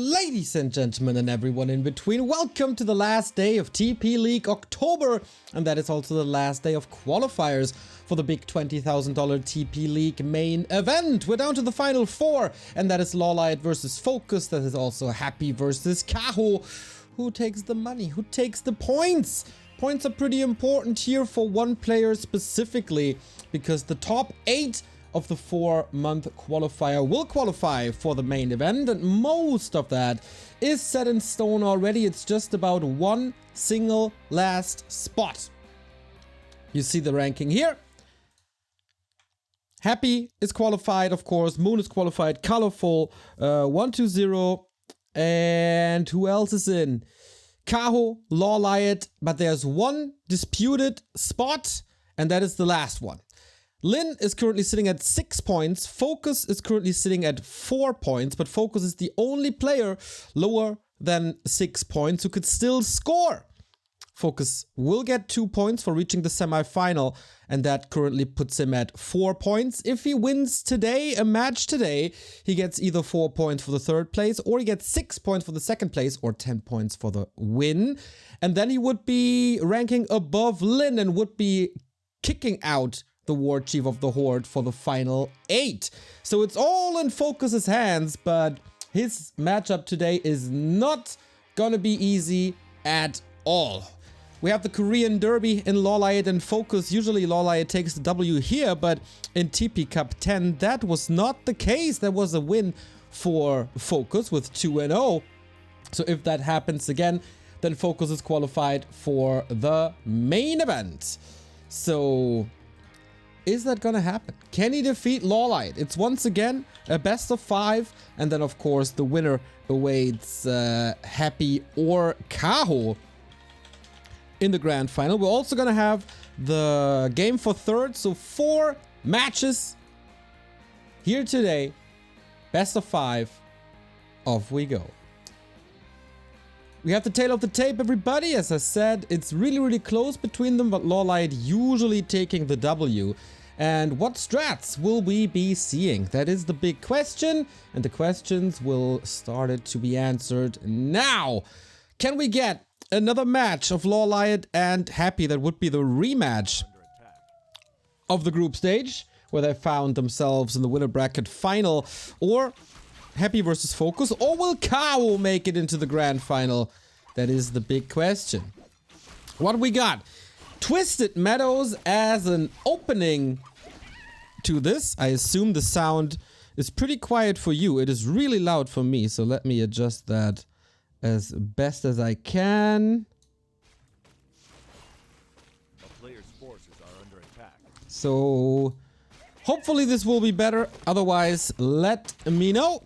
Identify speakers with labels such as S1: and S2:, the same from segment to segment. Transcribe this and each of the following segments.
S1: Ladies and gentlemen and everyone in between, welcome to the last day of TP League October, and that is also the last day of qualifiers for the big $20,000 TP League main event. We're down to the final four, and that is LawLiet versus FoCuS. That is also Happy versus Kaho. Who takes the money? Who takes the points? Points are pretty important here for one player specifically, because the top 8 of the 4-month qualifier will qualify for the main event, and most of that is set in stone already. It's just about one single last spot. You see the ranking here. Happy is qualified, of course. Moon is qualified. Colorful, 120, and who else is in? Kaho, LawLiet, but there's one disputed spot, and that is the last one. Lin is currently sitting at 6 points. FoCuS is currently sitting at 4 points, but FoCuS is the only player lower than 6 points who could still score. FoCuS will get 2 points for reaching the semifinal, and that currently puts him at 4 points. If he wins today, a match today, he gets either 4 points for the 3rd place, or he gets 6 points for the 2nd place, or 10 points for the win. And then he would be ranking above Lin and would be kicking out the War Chief of the Horde for the final 8. So it's all in FoCuS's hands, but his matchup today is not gonna be easy at all. We have the Korean Derby in LawLiet and FoCuS. Usually LawLiet takes the W here, but in TP Cup 10 that was not the case. There was a win for FoCuS with 2-0. So if that happens again, then FoCuS is qualified for the main event. So is that gonna happen? Can he defeat LawLiet? It's once again a best of 5, and then of course the winner awaits Happy or Kaho in the grand final. We're also gonna have the game for 3rd, so 4 matches here today. Best of 5. Off we go. We have the tail of the tape, everybody. As I said, it's really close between them, but LawLiet usually taking the W. And what strats will we be seeing? That is the big question, and the questions will start to be answered now. Can we get another match of LawLiet and Happy? That would be the rematch of the group stage, where they found themselves in the winner bracket final, or Happy versus FoCuS, or will Kaho make it into the grand final? That is the big question. What we got? Twisted Meadows as an opening to this. I assume the sound is pretty quiet for you. It is really loud for me, so let me adjust that as best as I can.
S2: A player's forces are under attack.
S1: So hopefully this will be better. Otherwise, let me know.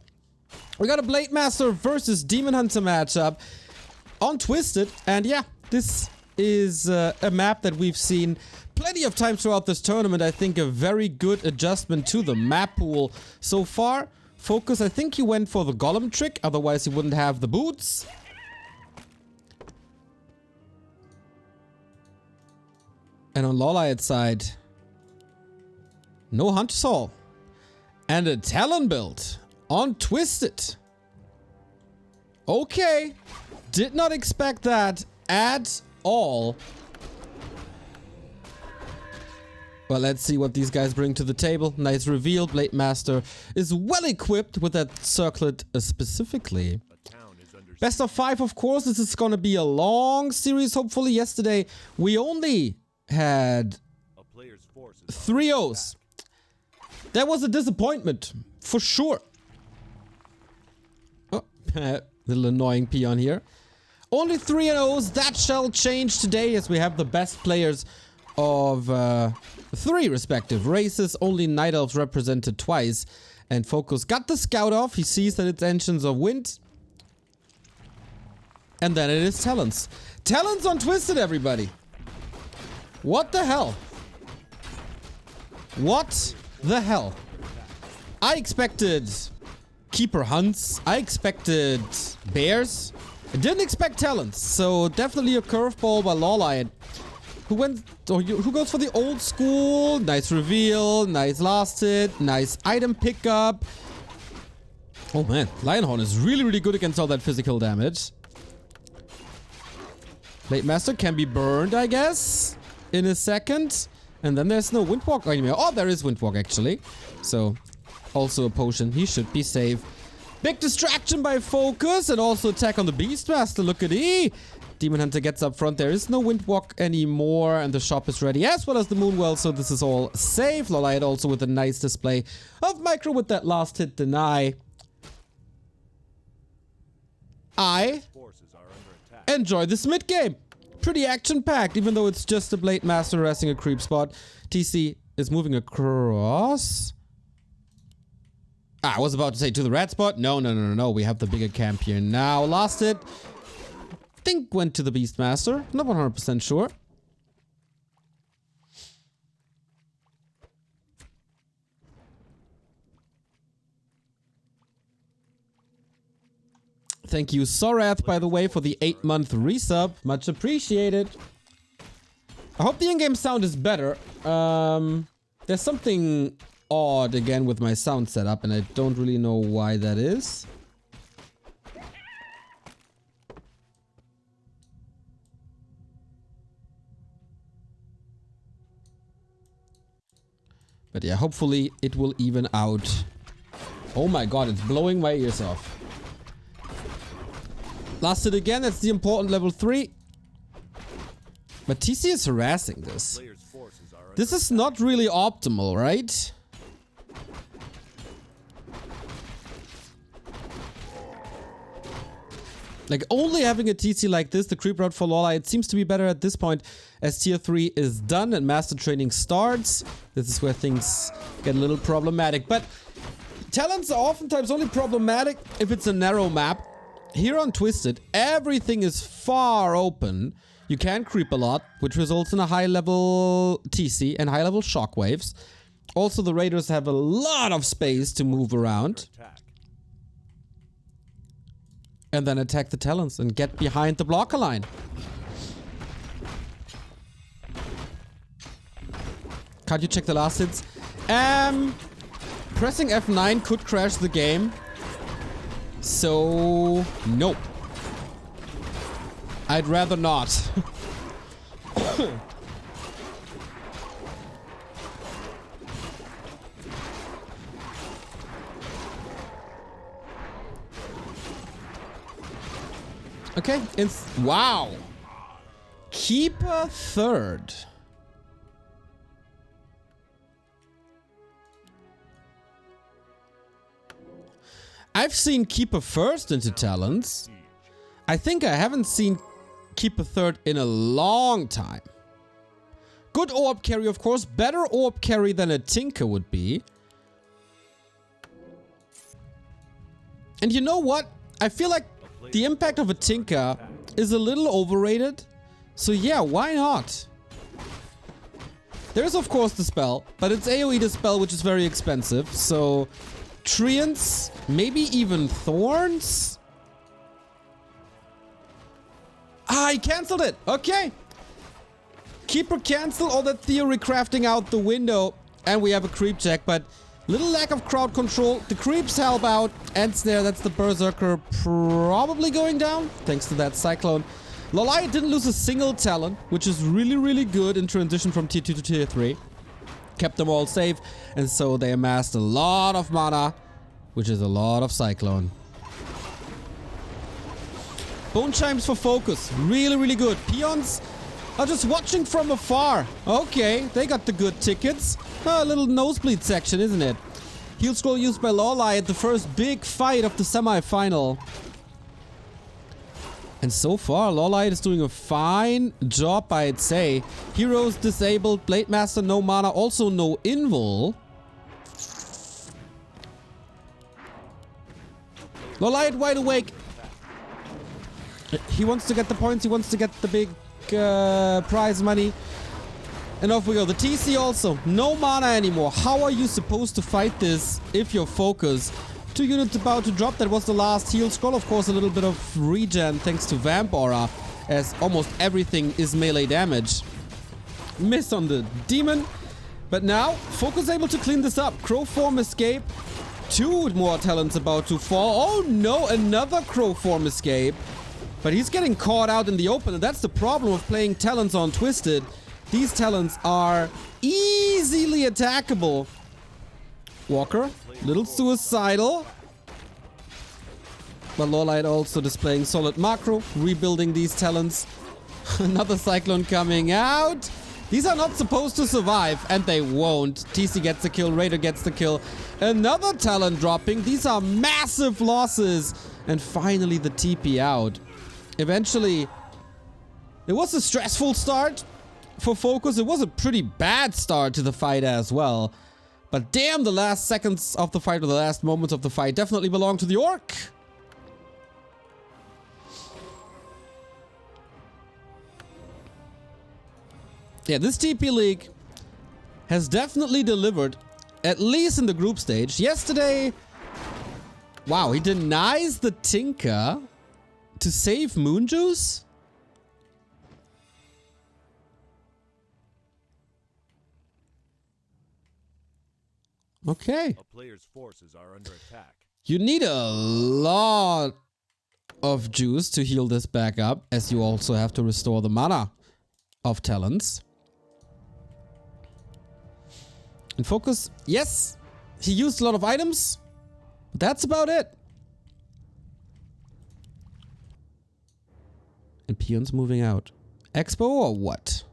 S1: We got a Blade Master versus Demon Hunter matchup on Twisted, and yeah, this is a map that we've seen plenty of times throughout this tournament. I think a very good adjustment to the map pool so far. FoCuS, I think he went for the golem trick, otherwise he wouldn't have the boots. And on LawLiet's side, no Hunter Soul and a Talon build on Twisted. Okay, did not expect that at all. Well, let's see what these guys bring to the table. Nice reveal. Blade Master is well equipped with that circlet specifically. Best of 5, of course. This is going to be a long series, hopefully. Yesterday, we only had 3 O's. That was a disappointment, for sure. Oh, little annoying peon here. Only 3 O's. That shall change today, as we have the best players of 3 respective races. Only Night Elves represented twice. And FoCuS got the scout off. He sees that it's Engines of Wind. And then it is Talons. Talons on Twisted, everybody. What the hell? What the hell? I expected Keeper Hunts. I expected Bears. I didn't expect Talons. So definitely a curveball by LawLiet. Who goes for the old school? Nice reveal. Nice last hit. Nice item pickup. Oh man, Lionhorn is really, really good against all that physical damage. Blade Master can be burned, I guess, in a second. And then there's no Windwalk anymore. Oh, there is Windwalk, actually. So, also a potion. He should be safe. Big distraction by FoCuS and also attack on the Beastmaster. Look at E. Demon Hunter gets up front. There is no Windwalk anymore. And the shop is ready, as well as the Moonwell. So, this is all safe. LawLiet also with a nice display of Micro with that last hit deny. I enjoy this mid game. Pretty action-packed, even though it's just a Blade Master harassing a creep spot. TC is moving across. I was about to say to the red spot. No. We have the bigger camp here now. Last hit, I think went to the Beastmaster. Not 100% sure. Thank you, Sorath, by the way, for the 8-month resub. Much appreciated. I hope the in-game sound is better. There's something odd again with my sound setup, and I don't really know why that is. But yeah, hopefully it will even out. Oh my god, it's blowing my ears off. Last hit again, that's the important level 3. But TC is harassing this. This is not really optimal, right? Like, only having a TC like this, the creep route for LawLiet, seems to be better at this point, as tier 3 is done and master training starts. This is where things get a little problematic. But talents are oftentimes only problematic if it's a narrow map. Here on Twisted, everything is far open. You can creep a lot, which results in a high level TC and high level shockwaves. Also, the raiders have a lot of space to move around. And then attack the talents and get behind the blocker line. Can't you check the last hits? Pressing F9 could crash the game. So, nope. I'd rather not. Okay, it's... Wow. Keeper third. I've seen Keeper first into talents. I think I haven't seen Keeper third in a long time. Good orb carry, of course. Better orb carry than a Tinker would be. And you know what? I feel like the impact of a Tinker is a little overrated. So yeah, why not? There's of course the spell, but it's AoE the spell, which is very expensive. So Treants, maybe even Thorns? Ah, he cancelled it. Okay. Keeper cancel all that theory crafting out the window. And we have a creep check, but little lack of crowd control. The creeps help out. Ends there. That's the Berserker probably going down. Thanks to that Cyclone. LawLiet didn't lose a single talent, which is really, really good in transition from tier 2 to tier 3. Kept them all safe. And so they amassed a lot of mana, which is a lot of Cyclone. Bone Chimes for FoCuS. Really, really good. Peons are just watching from afar. Okay, they got the good tickets. A little nosebleed section, isn't it? Heal scroll used by LawLiet, the first big fight of the semi-final. And so far, LawLiet is doing a fine job, I'd say. Heroes disabled, Blade Master no mana, also no invul. LawLiet wide awake. He wants to get the points, he wants to get the big prize money. And off we go. The TC also. No mana anymore. How are you supposed to fight this if you're FoCuS? 2 units about to drop. That was the last heal scroll. Of course, a little bit of regen thanks to Vamp Aura, as almost everything is melee damage. Miss on the demon. But now, FoCuS able to clean this up. Crow form escape. 2 more talents about to fall. Oh no, another crow form escape. But he's getting caught out in the open, and that's the problem of playing talents on Twisted. These talents are easily attackable. Walker, little suicidal. But LawLiet also displaying solid macro, rebuilding these talents. Another Cyclone coming out. These are not supposed to survive, and they won't. TC gets the kill, Raider gets the kill. Another talent dropping. These are massive losses. And finally the TP out. Eventually, it was a stressful start for FoCuS. It was a pretty bad start to the fight as well. But damn, the last seconds of the fight, or the last moments of the fight, definitely belong to the ORC. Yeah, this TP League has definitely delivered, at least in the group stage. Yesterday, wow, he denies the Tinker to save Moonjuice? Okay.
S2: A player's forces are under attack.
S1: You need a lot of juice to heal this back up, as you also have to restore the mana of talents. And FoCuS, yes, he used a lot of items, but that's about it. And Peon's moving out. Expo or what?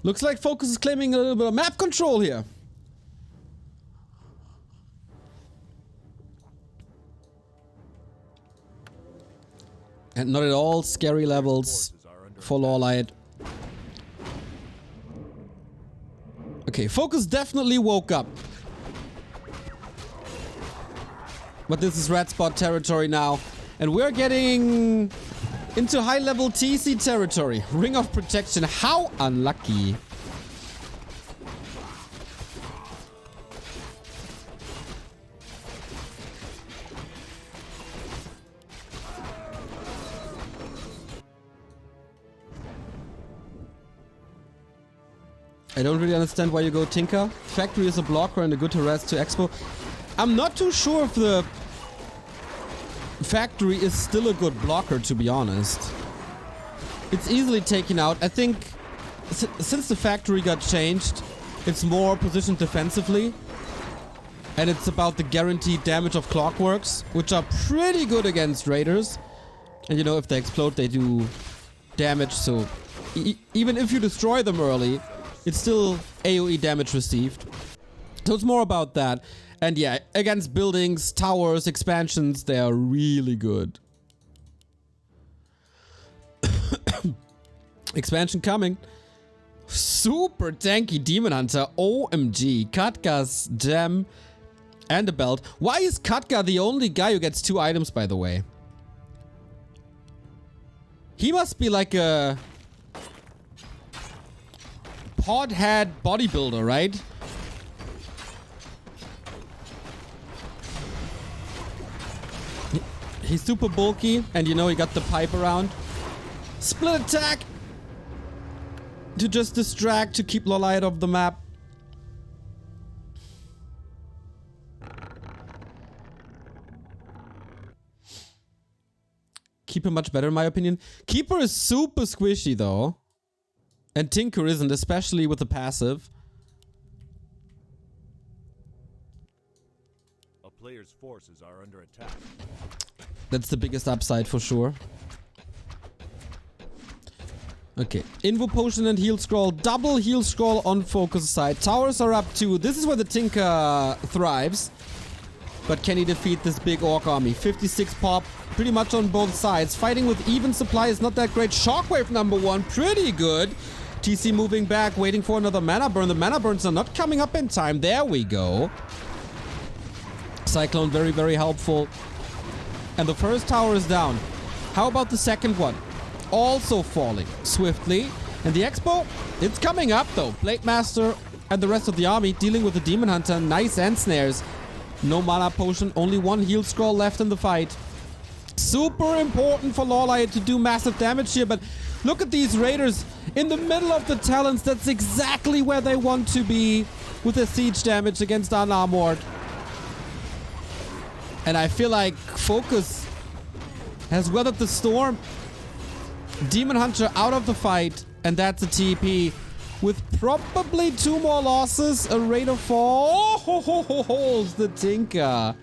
S1: Looks like FoCuS is claiming a little bit of map control here. And not at all scary levels for LawLiet. Okay, FoCuS definitely woke up. But this is red spot territory now. And we're getting into high-level TC territory. Ring of Protection. How unlucky. I don't really understand why you go Tinker. Factory is a blocker and a good harass to Expo. I'm not too sure if the Factory is still a good blocker, to be honest. It's easily taken out. I think since the Factory got changed, it's more positioned defensively. And it's about the guaranteed damage of Clockworks, which are pretty good against Raiders. And you know, if they explode, they do damage. So even if you destroy them early, it's still AoE damage received. So it's more about that. And yeah, against buildings, towers, expansions, they are really good. Expansion coming. Super tanky Demon Hunter. OMG. Katka's gem and a belt. Why is Katka the only guy who gets 2 items, by the way? He must be like a podhead bodybuilder, right? He's super bulky, and you know he got the pipe around. Split attack to just distract, to keep LawLiet off the map. Keeper much better in my opinion. Keeper is super squishy though. And Tinker isn't, especially with the passive.
S2: A player's forces are under attack.
S1: That's the biggest upside for sure. Okay, Invo Potion and Heal Scroll. Double Heal Scroll on FoCuS side. Towers are up too. This is where the Tinker thrives. But can he defeat this big Orc army? 56 pop, pretty much on both sides. Fighting with even supply is not that great. Shockwave #1, pretty good. TC moving back, waiting for another mana burn. The mana burns are not coming up in time. There we go. Cyclone very, very helpful. And the first tower is down. How about the second one? Also falling swiftly. And the Expo, it's coming up though. Blade Master and the rest of the army dealing with the Demon Hunter. Nice end snares. No mana potion, only 1 heal scroll left in the fight. Super important for LawLiet to do massive damage here, but look at these Raiders in the middle of the talents. That's exactly where they want to be with their siege damage against unarmored. And I feel like FoCuS has weathered the storm. Demon Hunter out of the fight, and that's a TP. With probably 2 more losses, a Raider fall. Oh, holds the Tinker.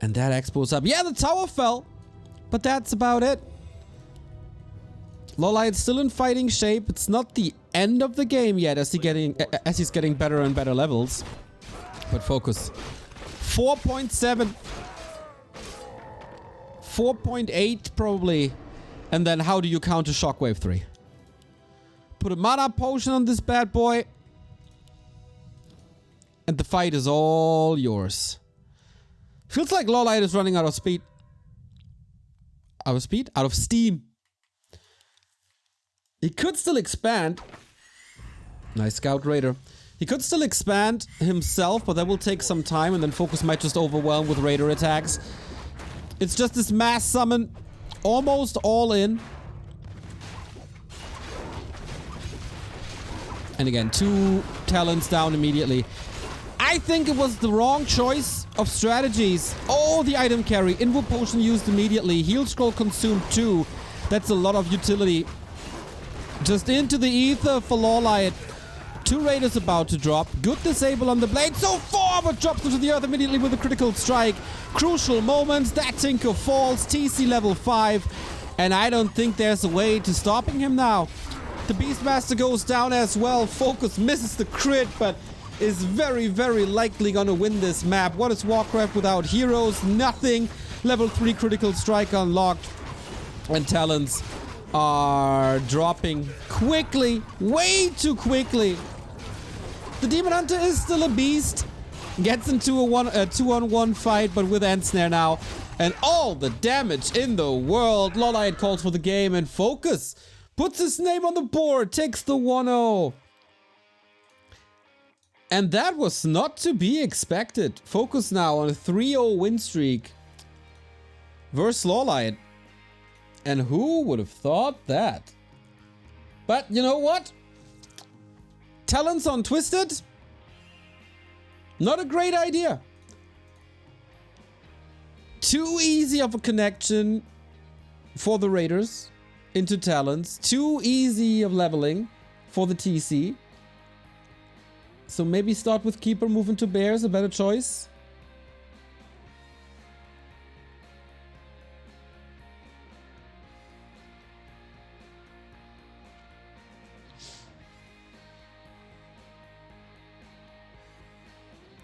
S1: And that Expo's up. Yeah, the tower fell, but that's about it. LawLiet's still in fighting shape. It's not the end of the game yet as he's getting better and better levels. But FoCuS. 4.7. 4.8 probably. And then how do you counter Shockwave 3? Put a mana potion on this bad boy. And the fight is all yours. Feels like LawLiet is running out of speed. Out of speed? Out of steam. He could still expand. Nice Scout Raider. He could still expand himself, but that will take some time, and then FoCuS might just overwhelm with Raider attacks. It's just this mass summon. Almost all in. And again, 2 talents down immediately. I think it was the wrong choice of strategies. Oh, the item carry. Invo potion used immediately. Heal scroll consumed 2. That's a lot of utility. Just into the ether for LawLiet. 2 Raiders about to drop. Good disable on the blade so far, but drops into the earth immediately with a critical strike. Crucial moments. That Tinker falls. TC level 5. And I don't think there's a way to stopping him now. The Beastmaster goes down as well. FoCuS misses the crit, but is very, very likely gonna win this map. What is Warcraft without heroes? Nothing. Level 3 critical strike unlocked. And talents are dropping quickly. Way too quickly. The Demon Hunter is still a beast. Gets into a 2-on-1 fight, but with Ensnare now. And all the damage in the world. LawLiet calls for the game, and FoCuS puts his name on the board. Takes the 1-0. And that was not to be expected. FoCuS now on a 3-0 win streak versus LawLiet. And who would have thought that? But you know what? Talents on Twisted? Not a great idea. Too easy of a connection for the Raiders into talents. Too easy of leveling for the TC. So maybe start with Keeper, move into Bears, a better choice.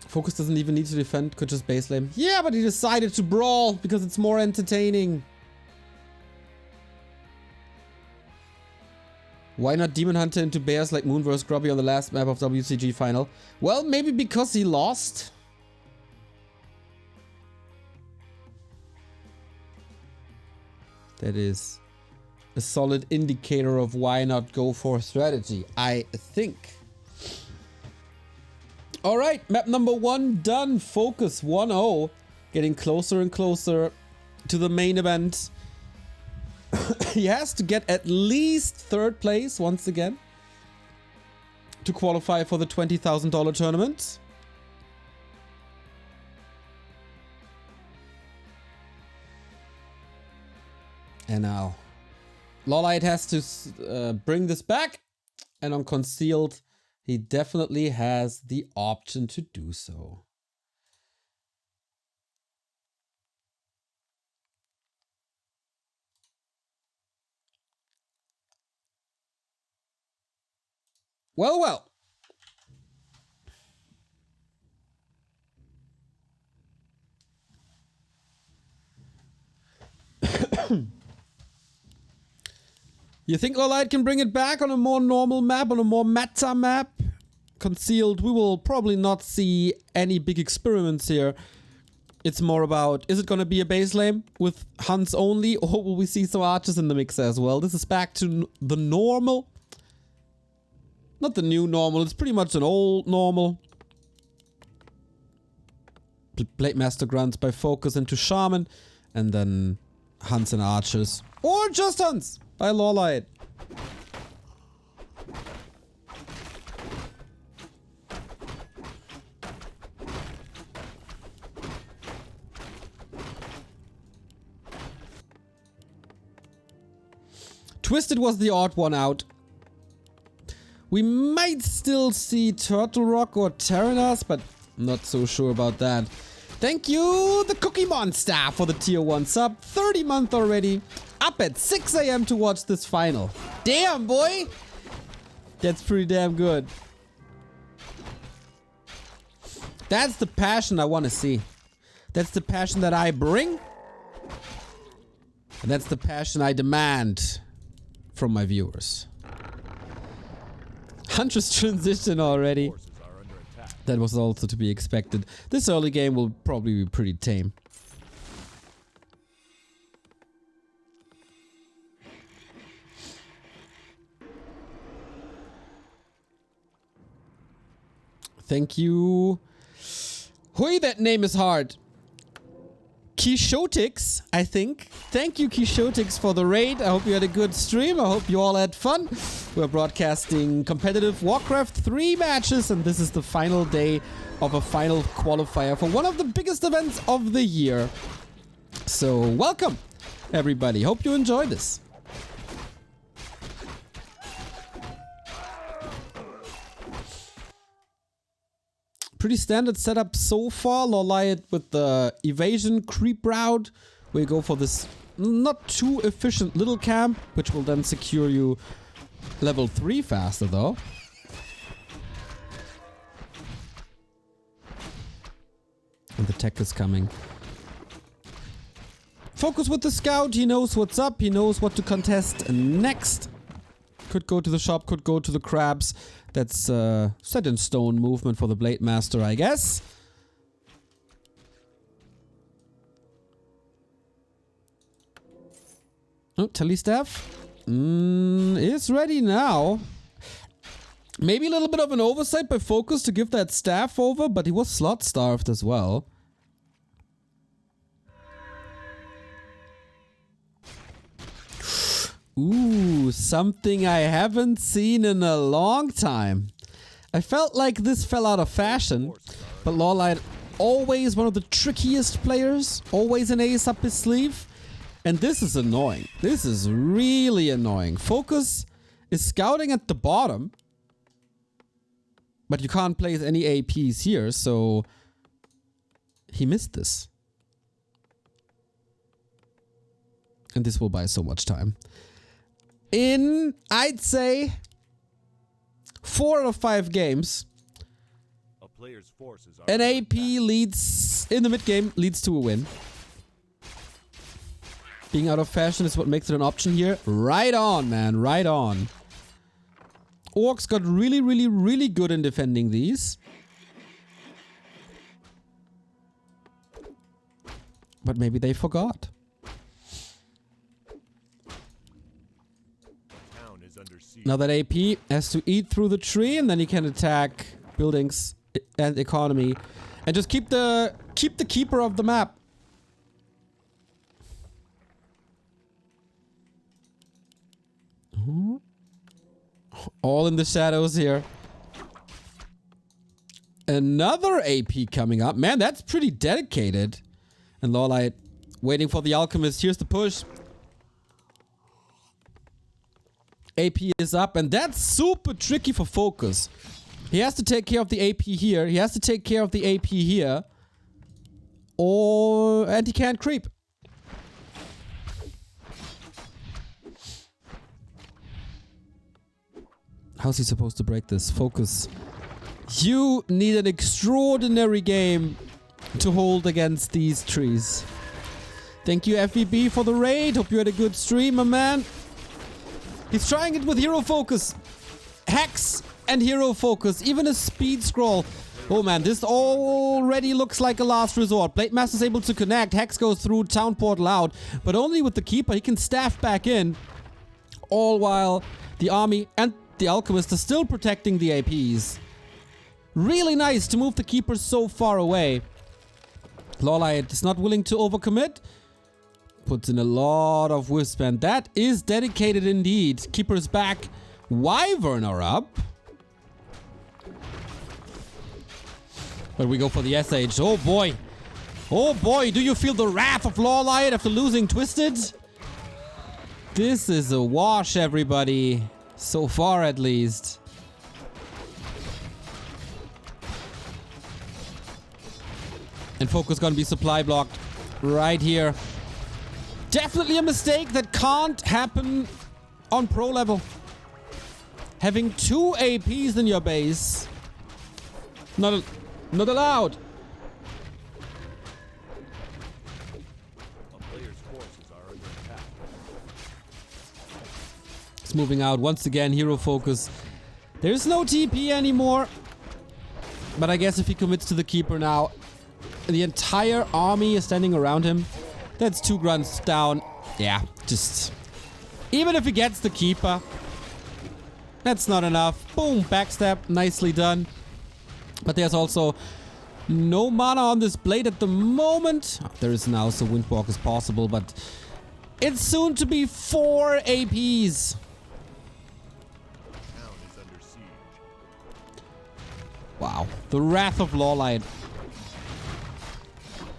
S1: FoCuS doesn't even need to defend, could just base lane. Yeah, but he decided to brawl because it's more entertaining. Why not Demon Hunter into Bears like Moon vs. Grubby on the last map of WCG final? Well, maybe because he lost. That is a solid indicator of why not go for strategy, I think. Alright, map number 1 done. FoCuS 1-0. Getting closer and closer to the main event. He has to get at least 3rd place once again to qualify for the $20,000 tournament. And now LawLiet has to bring this back, and on Concealed he definitely has the option to do so. Well, well. You think LawLiet can bring it back on a more normal map, on a more meta map? Concealed, we will probably not see any big experiments here. It's more about, is it going to be a base lane with hunts only, or will we see some archers in the mix as well? This is back to the normal. Not the new normal, it's pretty much an old normal. Blade Master grunts by FoCuS into Shaman, and then hunts and archers. Or just hunts by LawLiet. Twisted was the odd one out. We might still see Turtle Rock or Terranas, but not so sure about that. Thank you, the Cookie Monster, for the tier 1 sub. 30 month already. Up at 6 AM to watch this final. Damn, boy! That's pretty damn good. That's the passion I want to see. That's the passion that I bring. And that's the passion I demand from my viewers. Huntress transition already.
S2: Forces are under attack.
S1: That was also to be expected. This early game will probably be pretty tame. Thank you. Hui, that name is hard. Kishotix, I think. Thank you, Kishotix, for the raid. I hope you had a good stream. I hope you all had fun. We're broadcasting competitive Warcraft 3 matches, and this is the final day of a final qualifier for one of the biggest events of the year. So, welcome, everybody. Hope you enjoyed this. Pretty standard setup so far. LawLiet with the evasion creep route. We go for this not too efficient little camp, which will then secure you level 3 faster though. And the tech is coming. FoCuS with the scout. He knows what's up. He knows what to contest next. Could go to the shop, could go to the crabs. That's set in stone movement for the Blade Master, I guess. Oh, Telestaff is ready now. Maybe a little bit of an oversight by FoCuS to give that staff over, but he was slot starved as well. Ooh, something I haven't seen in a long time. I felt like this fell out of fashion, but LawLiet always one of the trickiest players, always an ace up his sleeve. And this is annoying. This is really annoying. FoCuS is scouting at the bottom, but you can't place any APs here, so he missed this. And this will buy so much time. In, I'd say, 4 out of 5 games,
S2: A player's forces are
S1: an
S2: under
S1: AP
S2: attack.
S1: leads, in the mid game, leads to a win. Being out of fashion is what makes it an option here. Right on, man, right on. Orcs got really, really, really good in defending these. But maybe they forgot.
S2: Town is under siege.
S1: Now that AP has to eat through the tree, and then he can attack buildings and economy, and just keep the keeper of the map. All in the shadows here. Another AP coming up. Man, that's pretty dedicated. And LawLiet waiting for the alchemist. Here's the push. AP is up, and that's super tricky for FoCuS. He has to take care of the AP here. He has to take care of the AP here. And he can't creep. How's he supposed to break this? FoCuS. You need an extraordinary game to hold against these trees. Thank you, FEB, for the raid. Hope you had a good stream, my man. He's trying it with hero focus. Hex and hero focus. Even a speed scroll. Oh man, this already looks like a last resort. Blade Master's able to connect. Hex goes through, town portal out. But only with the keeper. He can staff back in. All while the army and the alchemist are still protecting the APs. Really nice to move the keeper so far away. LawLiet is not willing to overcommit. Puts in a lot of wisp, and that is dedicated indeed. Keeper's back. Wyvern are up. But we go for the SH. Oh boy. Oh boy, do you feel the wrath of LawLiet after losing Twisted? This is a wash, everybody. So far, at least. And FoCuS gonna be supply blocked right here. Definitely a mistake that can't happen on pro level. Having 2 APs in your base. Not allowed.
S2: A player's forces are under attack.
S1: It's moving out once again. Hero FoCuS. There's no TP anymore. But I guess if he commits to the keeper now, the entire army is standing around him. That's 2 grunts down. Yeah, just... Even if he gets the keeper, that's not enough. Boom, backstab. Nicely done. But there's also no mana on this blade at the moment. There is now, so Windwalk is possible, but it's soon to be 4 APs.
S2: Town is under siege.
S1: Wow. The Wrath of LawLiet.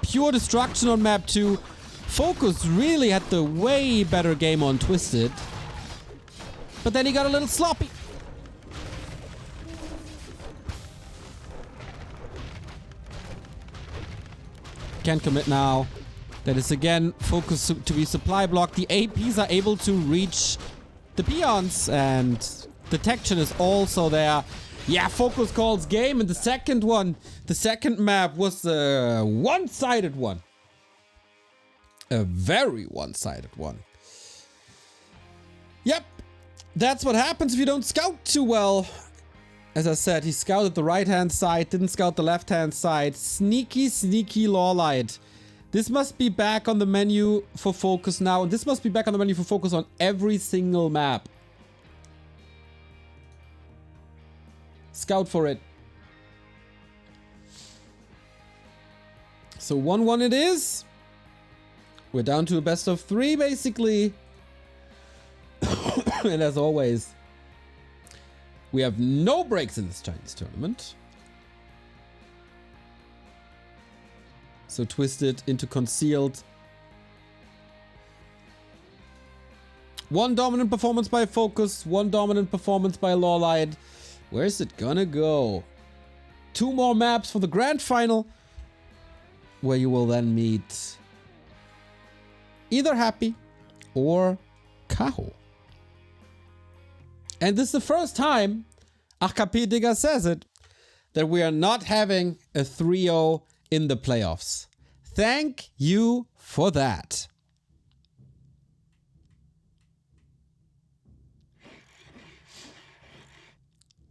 S1: Pure destruction on map 2. FoCuS really had the way better game on Twisted. But then he got a little sloppy. Can't commit now. That is again FoCuS to be supply blocked. The APs are able to reach the peons, and detection is also there. Yeah, FoCuS calls game, and the second one, the second map was a one-sided one. A very one-sided one. Yep, that's what happens if you don't scout too well. As I said, he scouted the right-hand side, didn't scout the left-hand side. Sneaky, sneaky LawLiet. This must be back on the menu for FoCuS now, and this must be back on the menu for FoCuS on every single map. Scout for it. So 1-1 it is. We're down to a best of 3, basically. And as always, we have no breaks in this Chinese tournament. So Twisted into Concealed. 1 dominant performance by FoCuS, 1 dominant performance by LawLiet. Where's it gonna go? 2 more maps for the grand final, where you will then meet either Happy or Kaho. And this is the first time, AKP Digger says it, that we are not having a 3-0 in the playoffs. Thank you for that.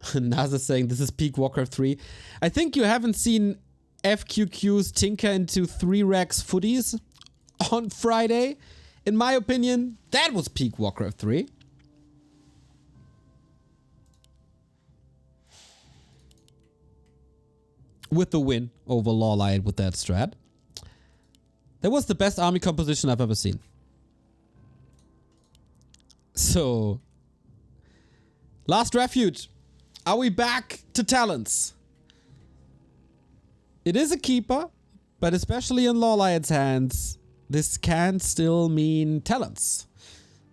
S1: Naza saying this is peak Warcraft 3. I think you haven't seen FQQ's tinker into 3 racks footies on Friday. In my opinion, that was peak Warcraft 3. With the win over LawLiet with that strat. That was the best army composition I've ever seen. So, last Refuge. Are we back to talents? It is a keeper, but especially in LawLiet's hands, this can still mean talents.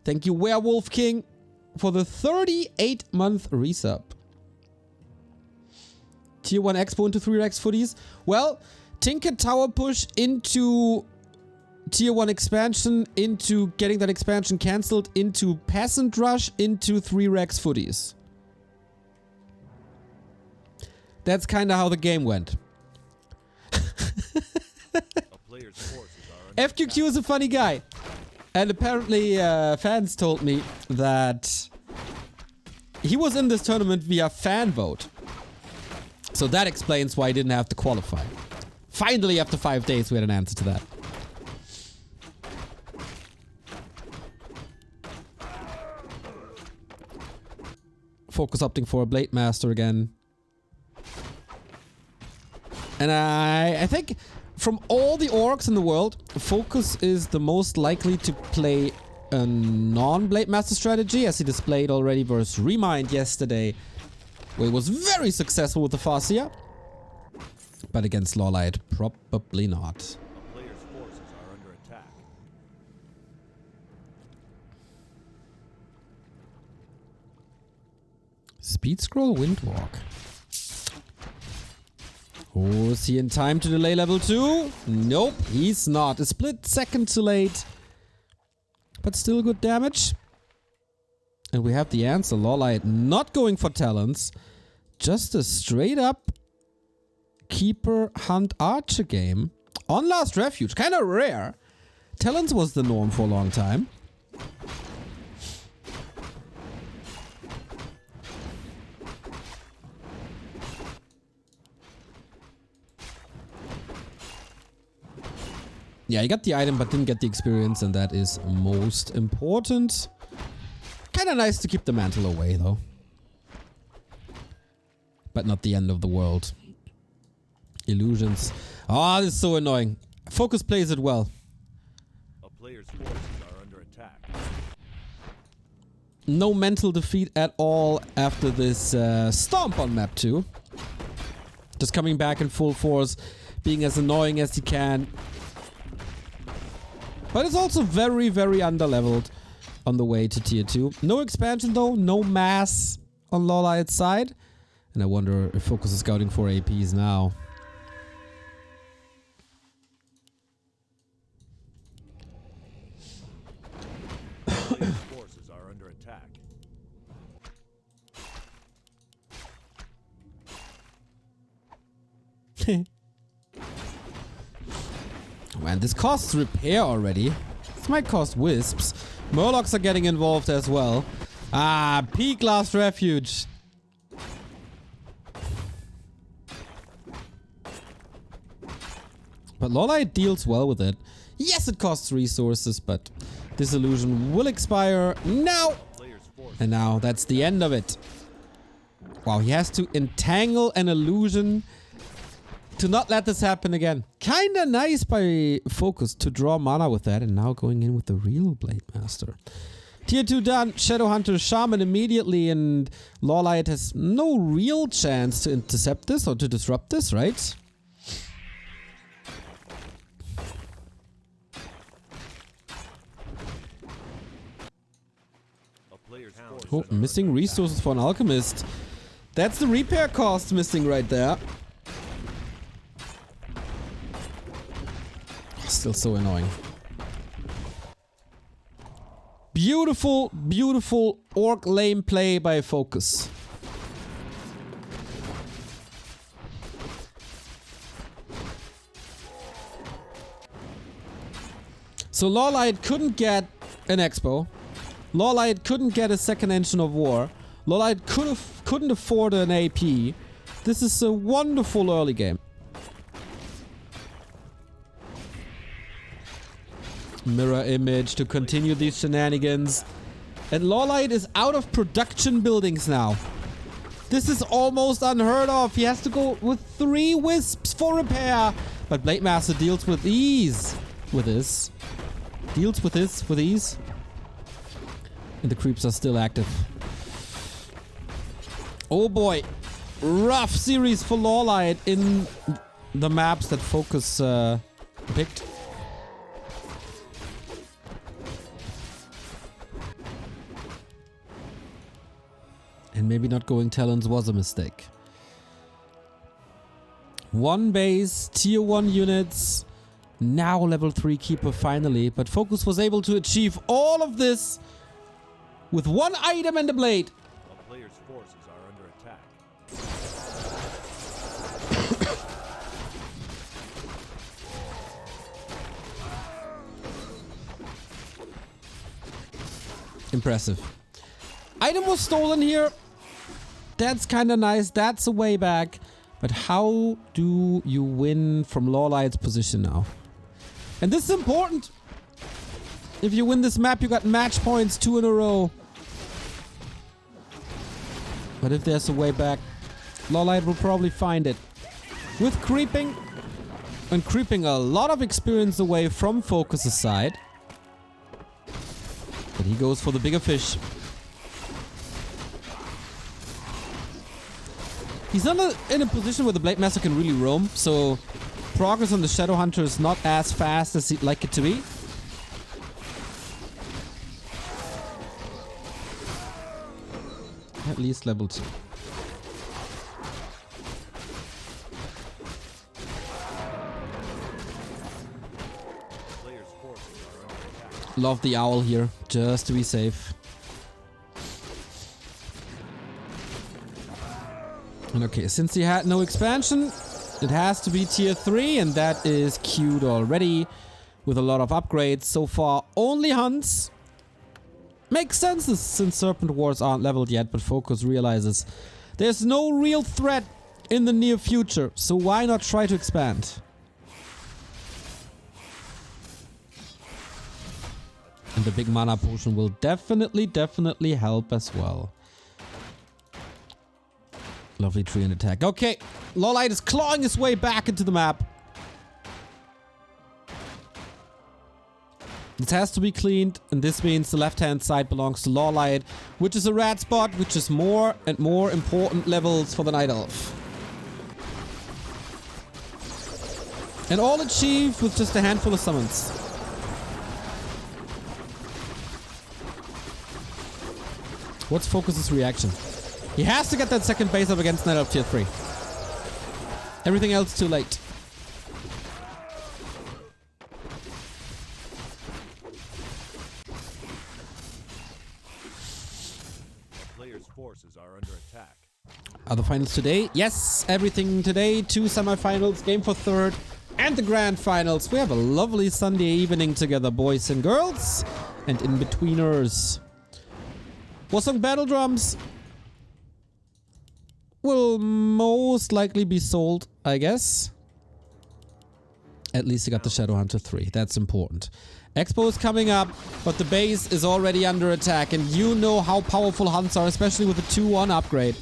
S1: Thank you, Werewolf King, for the 38-month resub. Tier 1 Expo into 3 Rex footies. Well, Tinker Tower push into Tier 1 expansion, into getting that expansion cancelled, into Peasant Rush, into 3 Rex footies. That's kind of how the game went. FQQ is a funny guy. And apparently fans told me that he was in this tournament via fan vote. So that explains why he didn't have to qualify. Finally, after 5 days, we had an answer to that. FoCuS opting for a Blade Master again. And I think from all the orcs in the world, FoCuS is the most likely to play a non-Blade Master strategy, as he displayed already versus Remind yesterday, where he was very successful with the Farseer. But against LawLiet, probably not.
S2: A player's forces are under attack.
S1: Speed scroll, windwalk. Oh, is he in time to delay level 2? Nope, he's not. A split second too late. But still good damage. And we have the answer. LawLiet not going for talents. Just a straight up keeper hunt archer game. On last refuge. Kind of rare. Talents was the norm for a long time. Yeah, I got the item but didn't get the experience, and that is most important. Kinda nice to keep the mantle away though. But not the end of the world. Illusions. Oh, this is so annoying. FoCuS plays it well.
S2: A player's forces are under attack.
S1: No mental defeat at all after this stomp on map 2. Just coming back in full force, being as annoying as he can. But it's also very, very underleveled on the way to tier 2. No expansion though, no mass on LawLiet's side. And I wonder if FoCuS is scouting for APs now.
S2: Player's forces are under attack.
S1: Man, this costs repair already. This might cost wisps. Murlocs are getting involved as well. Ah, peak last refuge. But LawLiet deals well with it. Yes, it costs resources, but this illusion will expire now. And now that's the end of it. Wow, he has to entangle an illusion to not let this happen again. Kinda nice by FoCuS to draw mana with that, and now going in with the real Blade Master. Tier 2 done, Shadowhunter Shaman immediately, and LawLiet has no real chance to intercept this or to disrupt this, right? Oh, missing resources for an alchemist. That's the repair cost missing right there. Still so annoying. Beautiful, beautiful orc lane play by FoCuS. So LawLiet couldn't get an expo. LawLiet couldn't get a second engine of war. LawLiet couldn't afford an AP. This is a wonderful early game. Mirror image to continue these shenanigans. And LawLiet is out of production buildings now. This is almost unheard of. He has to go with 3 wisps for repair. But Blade Master deals with ease with this. Deals with this with ease. And the creeps are still active. Oh boy. Rough series for LawLiet in the maps that FoCuS picked. And maybe not going talents was a mistake. 1 base, tier 1 units, now level 3 keeper finally. But FoCuS was able to achieve all of this with 1 item and a blade.
S2: A player's forces are under attack.
S1: Impressive. Item was stolen here. That's kind of nice. That's a way back. But how do you win from LawLiet's position now? And this is important. If you win this map, you got match points 2 in a row. But if there's a way back, LawLiet will probably find it. With creeping. And creeping a lot of experience away from FoCuS' side. But he goes for the bigger fish. He's not in a position where the Blade Master can really roam, so progress on the Shadowhunter is not as fast as he'd like it to be. At least level 2.
S2: Players' forces are under attack.
S1: Love the owl here, just to be safe. And okay, since he had no expansion, it has to be tier 3, and that is queued already with a lot of upgrades. So far, only hunts. Makes sense since Serpent Wars aren't leveled yet, but FoCuS realizes there's no real threat in the near future, so why not try to expand? And the big mana potion will definitely help as well. Lovely tree and attack. Okay, LawLiet is clawing his way back into the map. This has to be cleaned, and this means the left-hand side belongs to LawLiet, which is a rat spot, which is more and more important levels for the Night Elf. And all achieved with just a handful of summons. What's FoCuS's reaction? He has to get that second base up against Night Elf tier 3. Everything else too late.
S2: Players' forces are under attack.
S1: Are the finals today? Yes, everything today. 2 semifinals, game for 3rd, and the grand finals. We have a lovely Sunday evening together, boys and girls, and in-betweeners. Warsong Battle Drums will most likely be sold, I guess. At least you got the Shadowhunter 3. That's important. Expo is coming up, but the base is already under attack, and you know how powerful hunts are, especially with the 2-1 upgrade.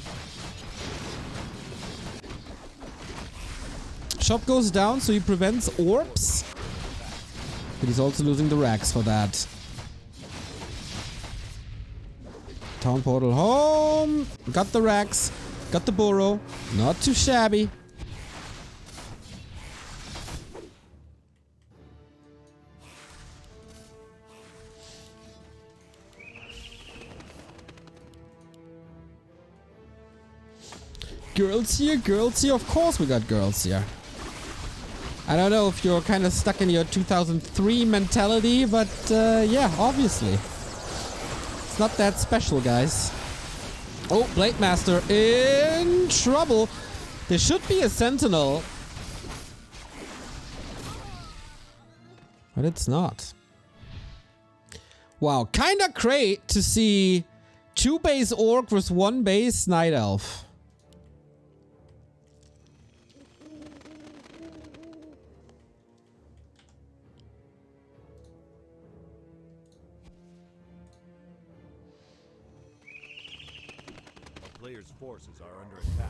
S1: Shop goes down, so he prevents orbs. But he's also losing the racks for that. Town portal home. Got the racks. Got the burrow. Not too shabby. Girls here, girls here. Of course we got girls here. I don't know if you're kind of stuck in your 2003 mentality, but yeah, obviously. It's not that special, guys. Oh, Blade Master in trouble. There should be a Sentinel. But it's not. Wow, kinda great to see 2 base Orc versus 1 base Night Elf.
S2: Players' forces are under attack.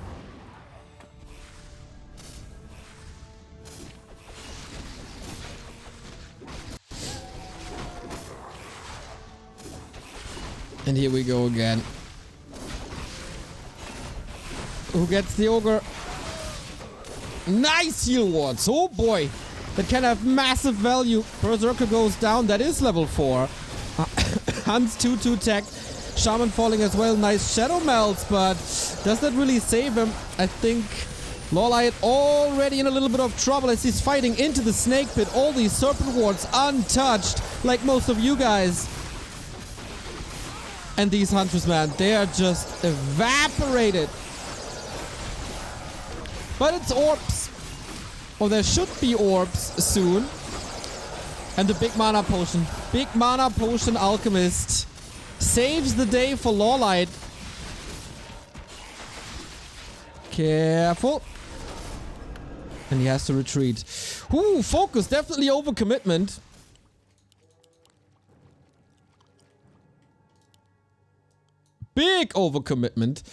S1: And here we go again. Who gets the ogre? Nice heal wards. Oh boy. That can have massive value. Berserker goes down. That is level 4. Hunt's 2-2 tech. Shaman falling as well. Nice shadow melts, but does that really save him? I think LawLiet already in a little bit of trouble as he's fighting into the snake pit. All these serpent wards untouched, like most of you guys. And these hunters, man, they are just evaporated. But it's orbs. Or there should be orbs soon. And the big mana potion. Big mana potion alchemist saves the day for LawLiet. Careful. And he has to retreat. Ooh, FoCuS, definitely overcommitment. Big overcommitment.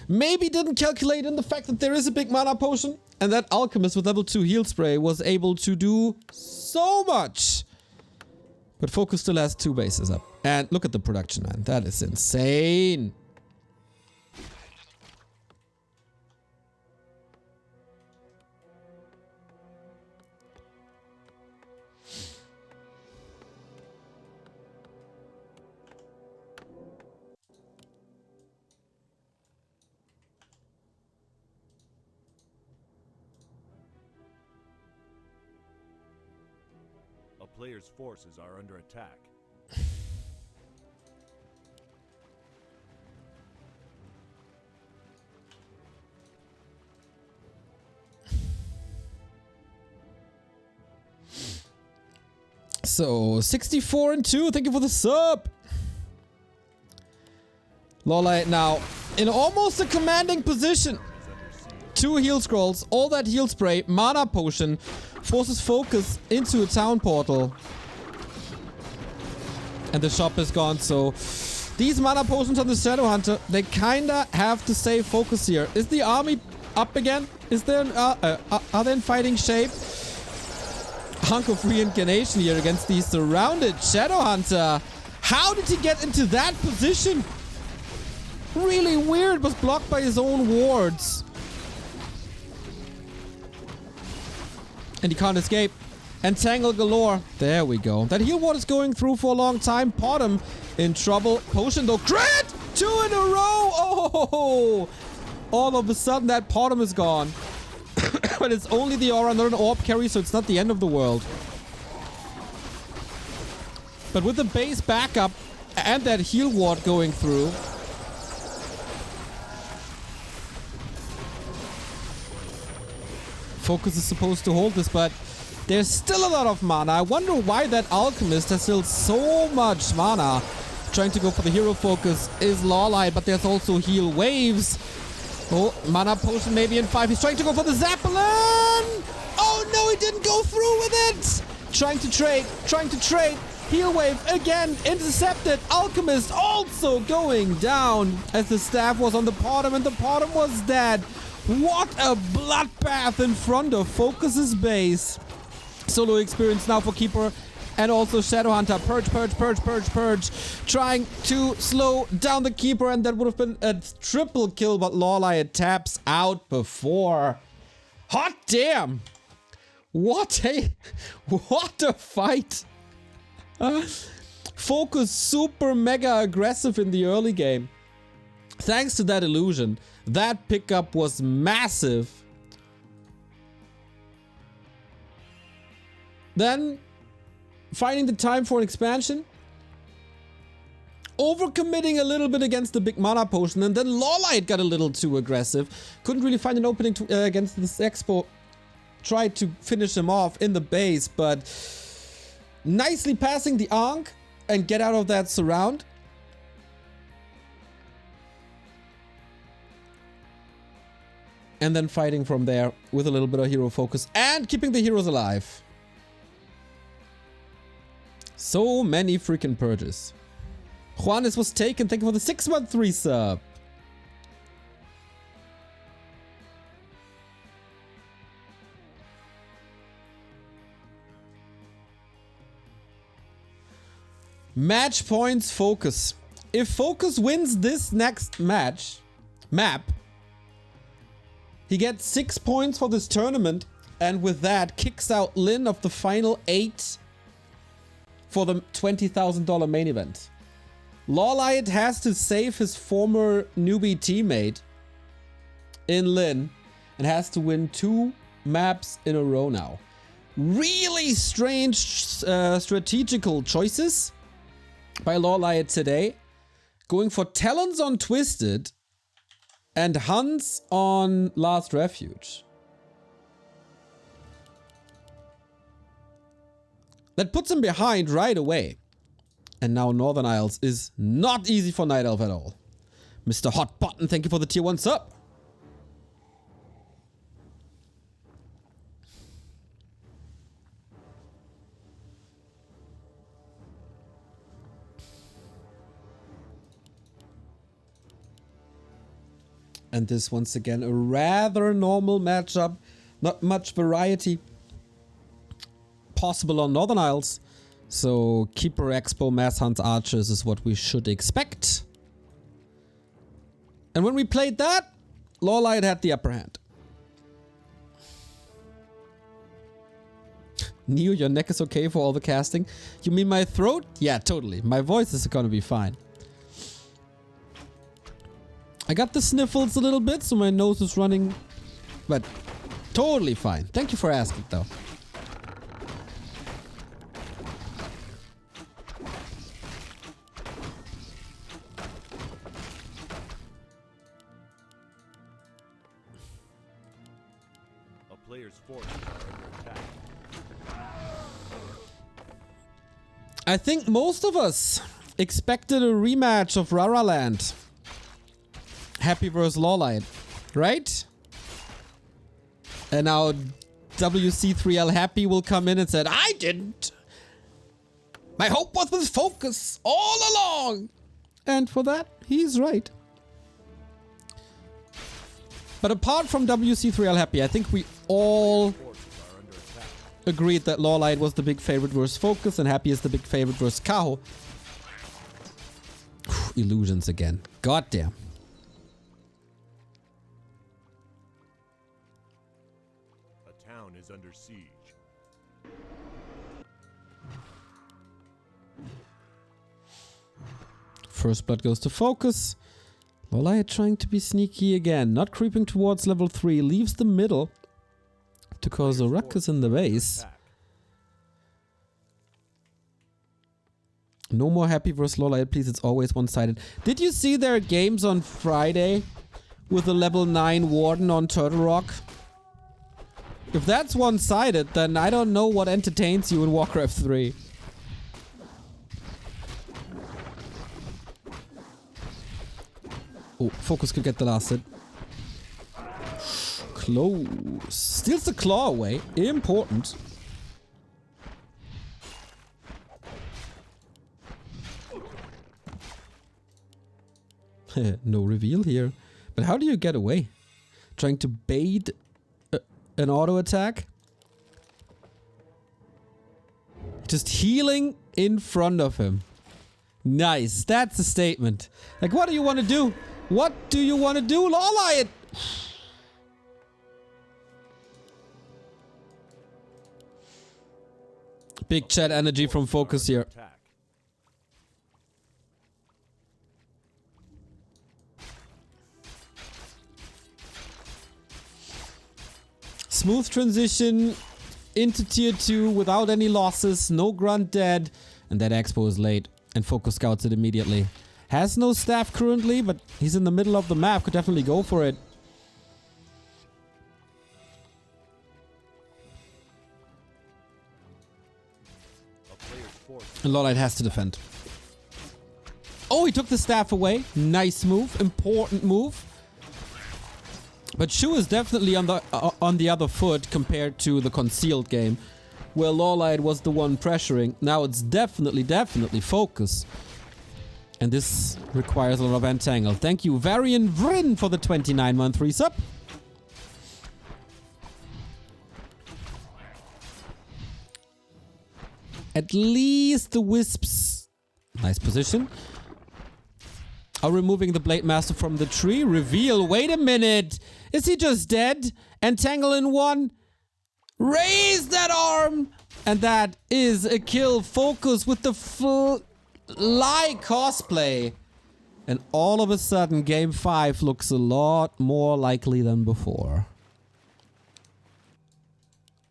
S1: Maybe didn't calculate in the fact that there is a big mana potion. And that alchemist with level 2 heal spray was able to do so much. But FoCuS still has 2 bases up. And look at the production, man. That is insane.
S2: player's forces are under attack.
S1: So 64 and 2. Thank you for the sub. LawLiet now in almost a commanding position. 2 heal scrolls, all that heal spray, mana potion, forces FoCuS into a town portal. And the shop is gone, so these mana potions on the Shadowhunter, they kinda have to save FoCuS here. Is the army up again? Is there an, are they in fighting shape? Hunk of reincarnation here against the surrounded Shadowhunter. How did he get into that position? Really weird, was blocked by his own wards. And he can't escape. Entangle galore. There we go. That heal ward is going through for a long time. Potom in trouble. Potion though. Crit! 2 in a row! Oh! All of a sudden that Potom is gone. But it's only the aura, not an orb carry, so it's not the end of the world. But with the base backup and that heal ward going through, FoCuS is supposed to hold this, but there's still a lot of mana. I wonder why that Alchemist has still so much mana. Trying to go for the hero focus is LawLiet, but there's also heal waves. Oh, mana potion maybe in 5. He's trying to go for the Zeppelin! Oh no, he didn't go through with it! Trying to trade. Heal wave again, intercepted. Alchemist also going down as the staff was on the Potom and the Potom was dead. What a bloodbath in front of FoCuS's base. Solo experience now for Keeper and also Shadowhunter. Purge. Trying to slow down the Keeper, and that would have been a triple kill, but LawLiet taps out before. Hot damn! What a fight! FoCuS super mega aggressive in the early game. Thanks to that illusion. That pickup was massive. Then, finding the time for an expansion. Overcommitting a little bit against the big mana potion. And then LawLiet got a little too aggressive. Couldn't really find an opening to, against this Expo. Tried to finish him off in the base, but nicely passing the Ankh and get out of that surround. And then fighting from there with a little bit of hero focus and keeping the heroes alive. So many freaking purges. Juanes was taken. Thank you for the 613 sub. Match points FoCuS. If FoCuS wins this next map, he gets 6 points for this tournament, and with that kicks out Lin of the final 8 for the $20,000 main event. LawLiet has to save his former newbie teammate in Lin and has to win 2 maps in a row now. Really strange strategical choices by LawLiet today. Going for Talons on Twisted and Hunts on Last Refuge. That puts him behind right away. And now Northern Isles is not easy for Night Elf at all. Mr. Hot Button, thank you for the tier 1 sub. And this once again a rather normal matchup. Not much variety possible on Northern Isles. So Keeper Expo Mass Hunt Archers is what we should expect. And when we played that, LawLiet had the upper hand. Neo, your neck is okay for all the casting? You mean my throat? Yeah, totally. My voice is gonna be fine. I got the sniffles a little bit, so my nose is running, but totally fine. Thank you for asking, though.
S2: player's forces are under attack.
S1: I think most of us expected a rematch of Raraland. Happy vs. LawLiet, right? And now WC3 Happy will come in and said, I didn't. My hope was with FoCuS all along. And for that, he's right. But apart from WC3 Happy, I think we all agreed that LawLiet was the big favorite versus FoCuS and Happy is the big favorite versus Kaho. Illusions again. Goddamn.
S2: A town is under siege.
S1: First blood goes to FoCuS. LawLiet trying to be sneaky again. Not creeping towards level 3. Leaves the middle to cause a ruckus in the base. No more Happy versus LawLiet, please. It's always one-sided. Did you see their games on Friday with a level 9 Warden on Turtle Rock? If that's one-sided, then I don't know what entertains you in Warcraft 3. Oh, FoCuS could get the last hit. Close. Steals the claw away. Important. No reveal here. But how do you get away? Trying to bait an auto attack? Just healing in front of him. Nice. That's a statement. Like, what do you want to do? What do you want to do, LawLiet? Big chat energy from FoCuS here. Smooth transition into tier 2 without any losses, no grunt dead, and that expo is late, and FoCuS scouts it immediately. Has no staff currently, but he's in the middle of the map, could definitely go for it. And LawLiet has to defend. Oh, he took the staff away. Nice move, important move. But Shu is definitely on the other foot compared to the concealed game, where LawLiet was the one pressuring. Now it's definitely FoCuS. And this requires a lot of entangle. Thank you, Varian Vrin, for the 29-month resub. At least the Wisps, nice position, are removing the Blade Master from the tree. Reveal, wait a minute. Is he just dead? Entangle in one. Raise that arm. And that is a kill. FoCuS with the full Lie cosplay. And all of a sudden, game 5 looks a lot more likely than before.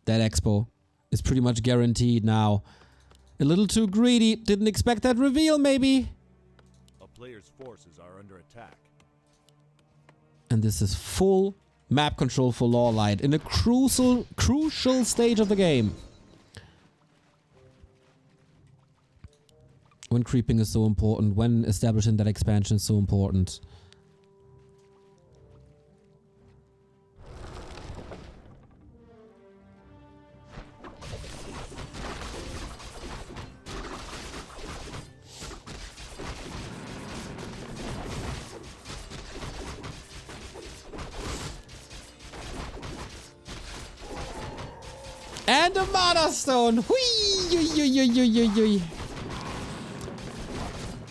S1: That expo is pretty much guaranteed now. A little too greedy. Didn't expect that reveal, maybe.
S2: A player's forces are under attack.
S1: And this is full map control for LawLiet in a crucial stage of the game. When creeping is so important, when establishing that expansion is so important. And a Mana Stone! Whee!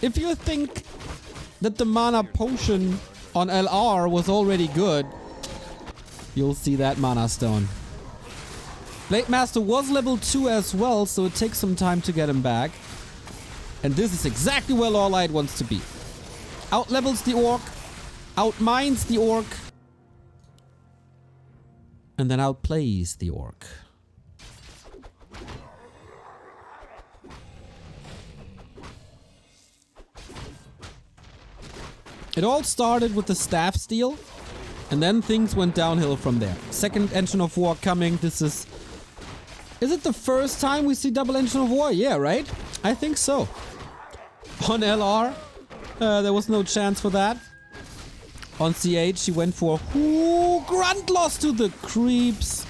S1: If you think that the Mana Potion on LR was already good, you'll see that Mana Stone. Blade Master was level 2 as well, so it takes some time to get him back. And this is exactly where LawLiet wants to be. Outlevels the Orc, outmines the Orc, and then outplays the Orc. It all started with the staff steal, And then things went downhill from there. Second Engine of War coming. This is... Is it the first time we see double Engine of War? Yeah, right? I think so. On LR, there was no chance for that. On CH, she went for... Ooh, grunt loss to the creeps.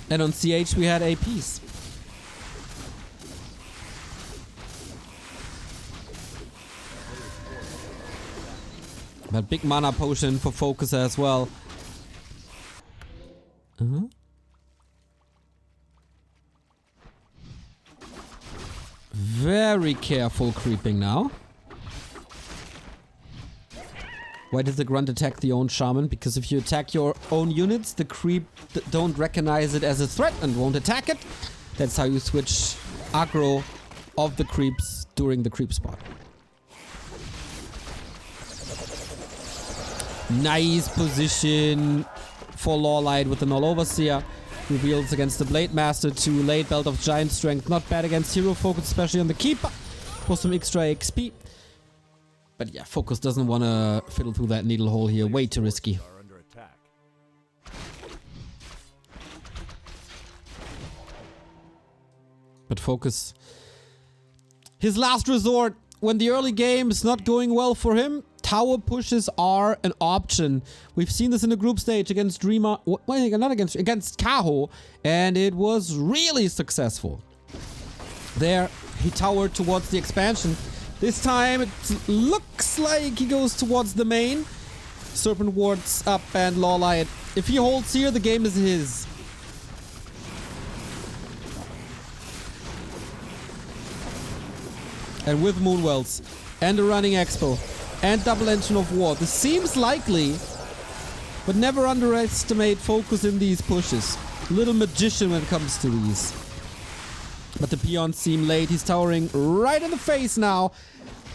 S1: And on CH, we had APs. But big mana potion for FoCuS as well. Very careful creeping now. Why did the grunt attack the own shaman? Because if you attack your own units, the creep don't recognize it as a threat and won't attack it. That's how you switch aggro of the creeps during the creep spot. Nice position for LawLiet with the Null Overseer. Reveals against the Blade Master. Too late. Belt of Giant Strength. Not bad against hero focus, especially on the Keeper. For some extra XP. But yeah, FoCuS doesn't want to fiddle through that needle hole here. Way too risky. But FoCuS, his last resort. When the early game is not going well for him, tower pushes are an option. We've seen this in the group stage against Dreamer, not against Kaho, and it was really successful. There, he towered towards the expansion. This time, it looks like he goes towards the main. Serpent wards up and LawLiet. If he holds here, the game is his. And with Moonwells and a running Expo and double Engine of War, this seems likely, but never underestimate FoCuS in these pushes. Little magician when it comes to these. But the peons seem late. He's towering right in the face now.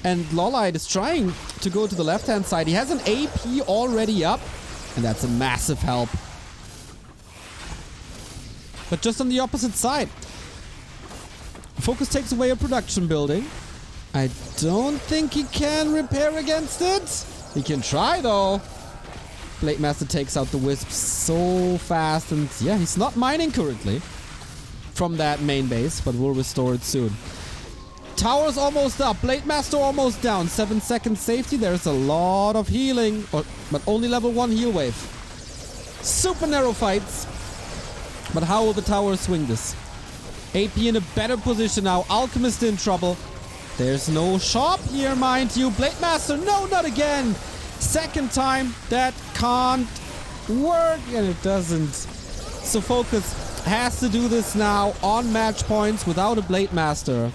S1: And LawLiet is trying to go to the left-hand side. He has an AP already up. And that's a massive help. But just on the opposite side. FoCuS takes away a production building. I don't think he can repair against it. He can try though. Blade Master takes out the Wisps so fast. And yeah, he's not mining currently from that main base, but will restore it soon. Tower's almost up. Blade Master almost down. 7 seconds safety. There's a lot of healing, but only level 1 heal wave. Super narrow fights. But how will the tower swing this? AP in a better position now. Alchemist in trouble. There's no shop here, mind you. Blade Master, no, not again. Second time, that can't work, and it doesn't. So FoCuS has to do this now on match points without a Blade Master.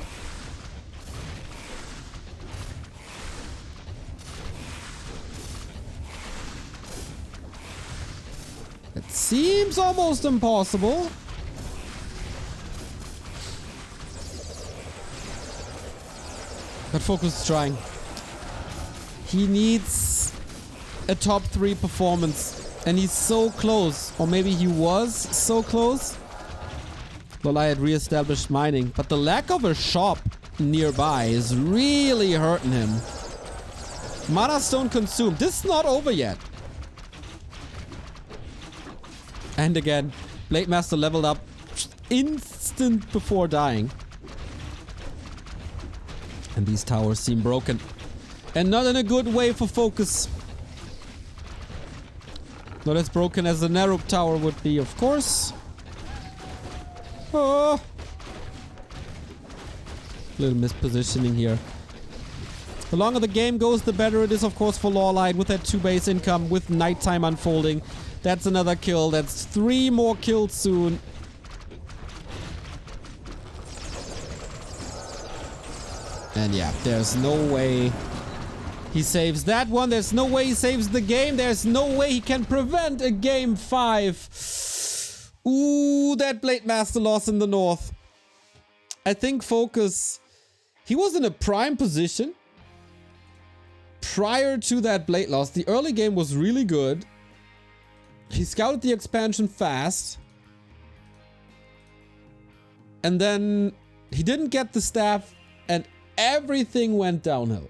S1: It seems almost impossible. But FoCuS is trying. He needs a top 3 performance. And he's so close. Or maybe he was so close. LawLiet re-established mining. But the lack of a shop nearby is really hurting him. Mana Stone consumed. This is not over yet. And again, Blade Master leveled up instant before dying. And these towers seem broken. And not in a good way for FoCuS. Not as broken as the Narrow Tower would be, of course. Oh. Little mispositioning here. The longer the game goes, the better it is, of course, for LawLiet with that 2 base income, with nighttime unfolding. That's another kill. That's 3 more kills soon. And yeah, there's no way he saves that one. There's no way he saves the game. There's no way he can prevent a game 5. Ooh, that Blade Master loss in the north. I think FoCuS, he was in a prime position prior to that Blade loss. The early game was really good. He scouted the expansion fast. And then he didn't get the staff and everything went downhill.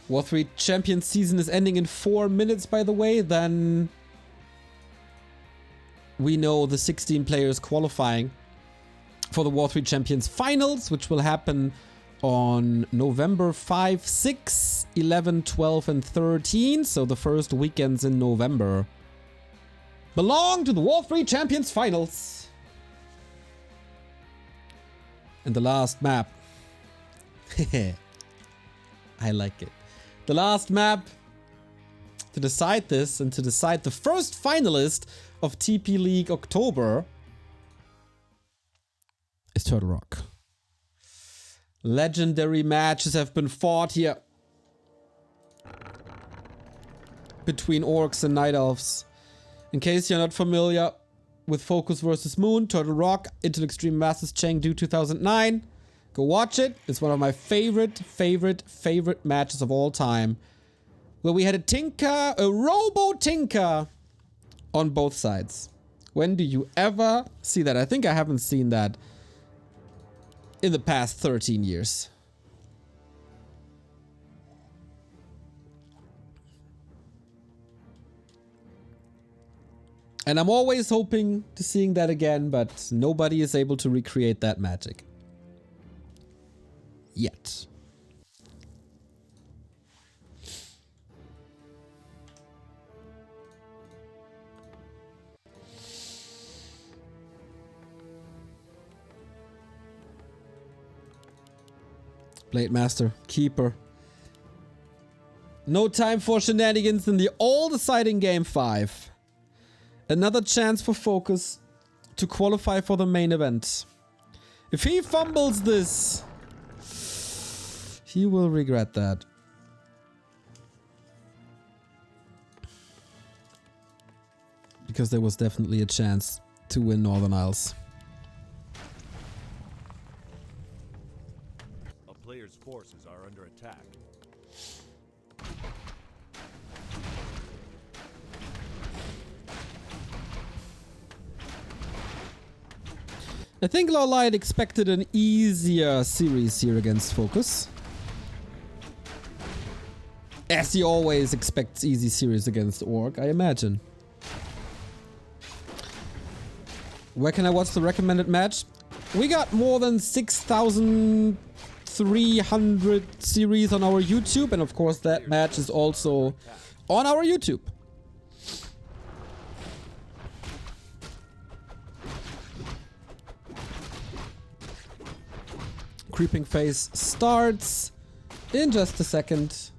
S1: War 3 Champions season is ending in 4 minutes, by the way. Then we know the 16 players qualifying for the War 3 Champions Finals, which will happen on November 5, 6, 11, 12, and 13. So the first weekends in November belong to the War 3 Champions Finals. And the last map. I like it. The last map to decide this and to decide the first finalist of TP League October is Turtle Rock. Legendary matches have been fought here between Orcs and Night Elves. In case you're not familiar with FoCuS versus Moon, Turtle Rock, Into Extreme Masters Chengdu 2009. Go watch it. It's one of my favorite matches of all time. Where we had a Tinker, a Robo Tinker on both sides. When do you ever see that? I think I haven't seen that in the past 13 years. And I'm always hoping to seeing that again, but nobody is able to recreate that magic. Yet. Blade Master, Keeper. No time for shenanigans in the all-deciding Game 5. Another chance for FoCuS to qualify for the main event. If he fumbles this, he will regret that. Because there was definitely a chance to win Northern Isles.
S2: A player's forces are under attack.
S1: I think LawLiet expected an easier series here against FoCuS. As he always expects easy series against Orc, I imagine. Where can I watch the recommended match? We got more than 6,300 series on our YouTube, and of course that match is also on our YouTube. Creeping phase starts in just a second.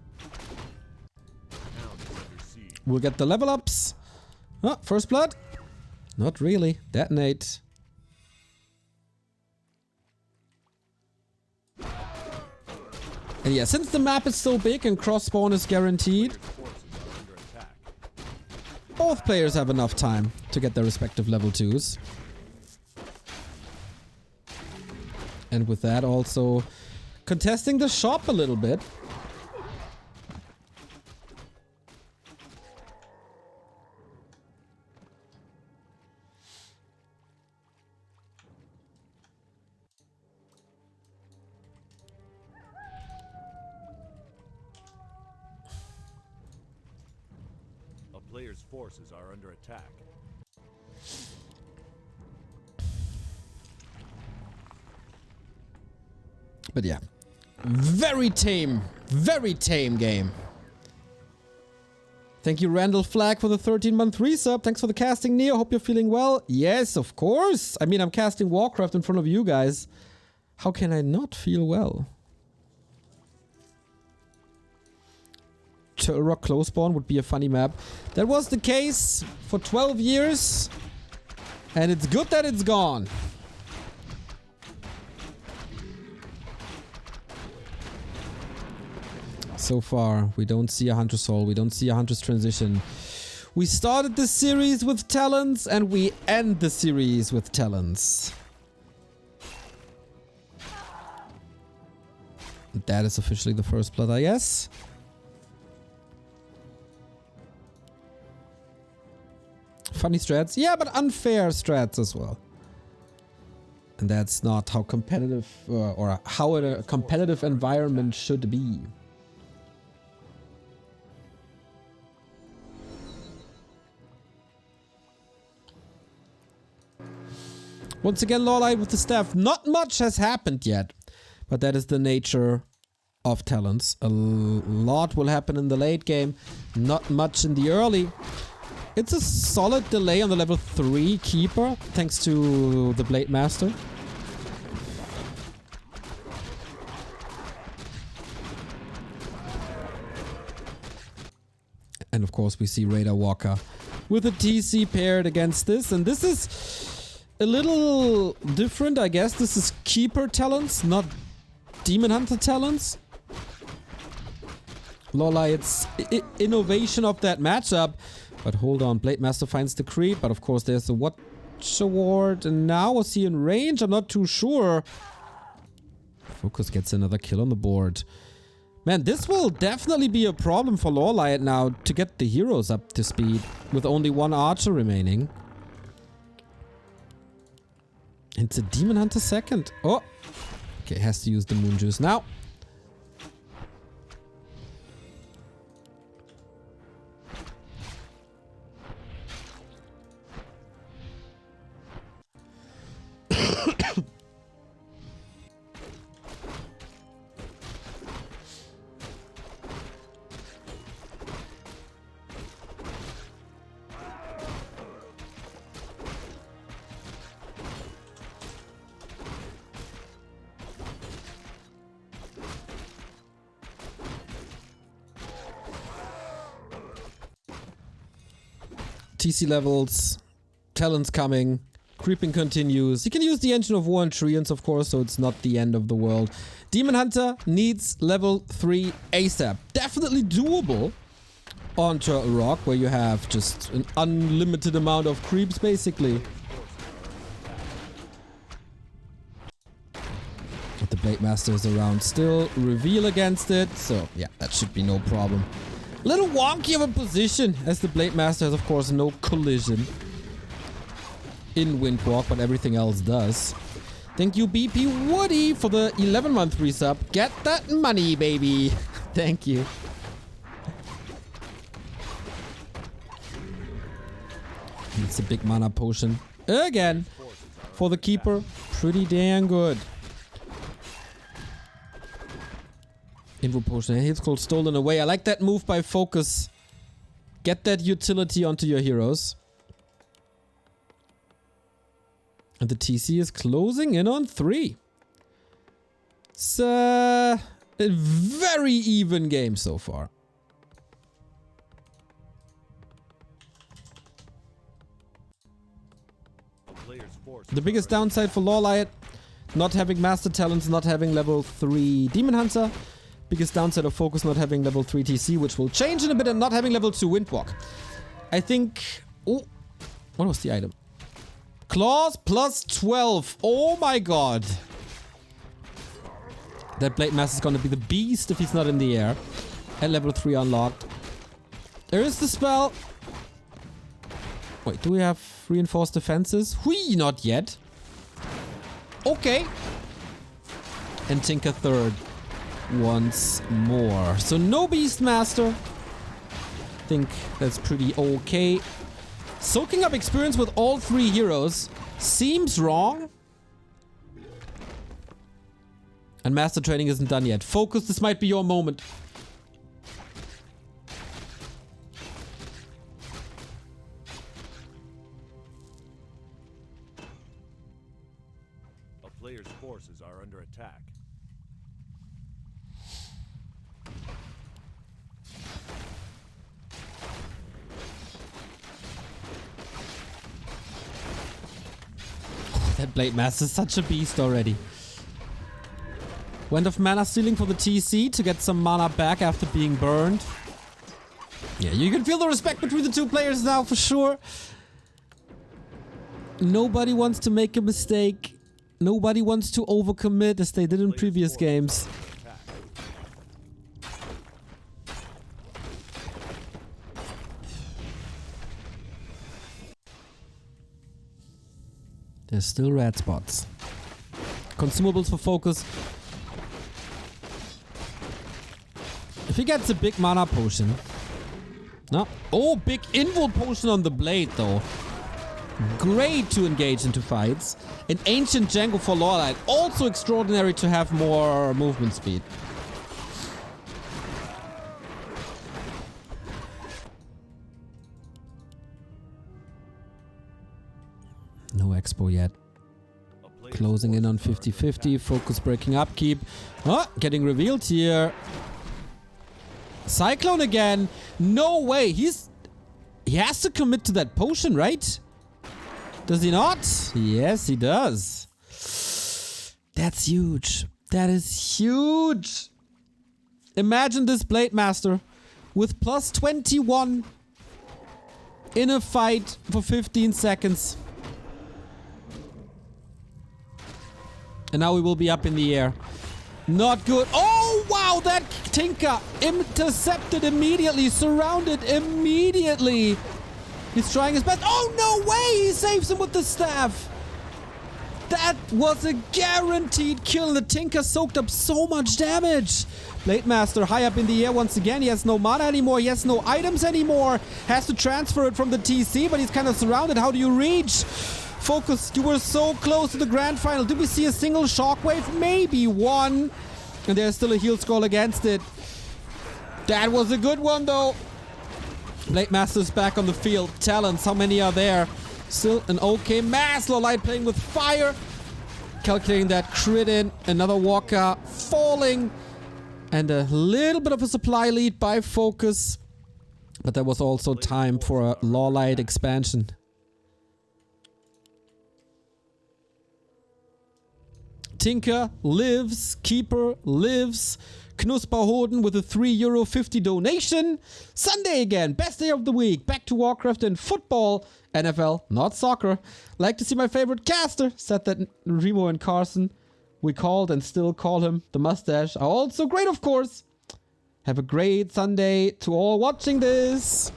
S1: We'll get the level ups. Oh, first blood? Not really. Detonate. And yeah, since the map is so big and cross spawn is guaranteed, both players have enough time to get their respective level 2s. And with that also contesting the shop a little bit.
S2: A player's forces are under attack.
S1: But yeah, very tame game. Thank you, Randall Flag, for the 13-month resub. Thanks for the casting, Neo. Hope you're feeling well. Yes, of course. I mean, I'm casting Warcraft in front of you guys. How can I not feel well? Turtle Rock close spawn would be a funny map. That was the case for 12 years. And it's good that it's gone. So far, we don't see a Hunter's Soul. We don't see a Hunter's Transition. We started the series with Talons, and we end the series with Talons. That is officially the first blood, I guess. Funny strats. Yeah, but unfair strats as well. And that's not how competitive, or how a competitive environment should be. Once again, LawLiet with the staff. Not much has happened yet, but that is the nature of talents. A lot will happen in the late game, not much in the early. It's a solid delay on the level 3 keeper, thanks to the Blade Master. And of course we see Raider Walker with a TC paired against this. And this is a little different, I guess. This is keeper talents, not Demon Hunter talents. LawLiet's innovation of that matchup. But hold on, Blade Master finds the creep. But of course there's the Watch Award. And now was he in range? I'm not too sure. FoCuS gets another kill on the board. Man, this will definitely be a problem for LawLiet now to get the heroes up to speed with only one archer remaining. It's a Demon Hunter second. Oh! Okay, has to use the Moon Juice now. TC levels, talents coming, creeping continues. You can use the Engine of War and Treants, of course, so it's not the end of the world. Demon Hunter needs level 3 ASAP. Definitely doable on Turtle Rock, where you have just an unlimited amount of creeps, basically. But the Blade Master is around still. Reveal against it, so yeah, that should be no problem. A little wonky of a position, as the Blade Master has, of course, no collision in Windwalk, but everything else does. Thank you, BP Woody, for the 11-month resub. Get that money, baby. Thank you. It's a big mana potion. Again, for the keeper. Pretty damn good. Info potion. It's called Stolen Away. I like that move by FoCuS. Get that utility onto your heroes. And the TC is closing in on 3. It's a very even game so far. The biggest downside for LawLiet, not having Master Talents, not having level 3 Demon Hunter. Biggest downside of FoCuS, not having level 3 TC, which will change in a bit, and not having level 2 Windwalk. I think... Oh, what was the item? Claws plus 12. Oh my god. That Blade Master is going to be the beast if he's not in the air. At level 3 unlocked. There is the spell. Wait, do we have reinforced defenses? Whee, not yet. Okay. And Tinker third. Once more. So no Beastmaster. I think that's pretty okay. Soaking up experience with all 3 heroes seems wrong. And Master Training isn't done yet. FoCuS, this might be your moment.
S2: A player's forces are under attack.
S1: That Blade Master is such a beast already. Went of mana stealing for the TC to get some mana back after being burned. Yeah, you can feel the respect between the 2 players now for sure. Nobody wants to make a mistake. Nobody wants to overcommit as they did in previous games. There's still red spots. Consumables for FoCuS. If he gets a big mana potion. No. Oh, big invul potion on the blade though. Great to engage into fights. An Ancient Django for LawLiet. Also extraordinary to have more movement speed. No expo yet. Closing in on 50-50. FoCuS breaking upkeep. Oh, getting revealed here. Cyclone again. No way. He has to commit to that potion, right? Does he not? Yes, he does. That's huge. That is huge. Imagine this Blade Master with plus 21 in a fight for 15 seconds. And now we will be up in the air. Not good. Oh, wow. That Tinker intercepted immediately. Surrounded immediately. He's trying his best. Oh, no way. He saves him with the staff. That was a guaranteed kill. The Tinker soaked up so much damage. Blade Master high up in the air once again. He has no mana anymore. He has no items anymore. Has to transfer it from the TC, but he's kind of surrounded. How do you reach? FoCuS, you were so close to the grand final. Did we see a single shockwave? Maybe one. And there's still a heal scroll against it. That was a good one, though. Blade Master's back on the field. Talents, how many are there? Still an okay mass. LawLiet playing with fire. Calculating that crit in. Another Walker falling. And a little bit of a supply lead by FoCuS. But there was also time for a LawLiet expansion. Tinker lives, Keeper lives, Knusperhoden with a €3.50 donation. Sunday again, best day of the week, back to Warcraft and football, NFL, not soccer. Like to see my favorite caster, said that Remo and Carson, we called and still call him the mustache, are also great of course. Have a great Sunday to all watching this.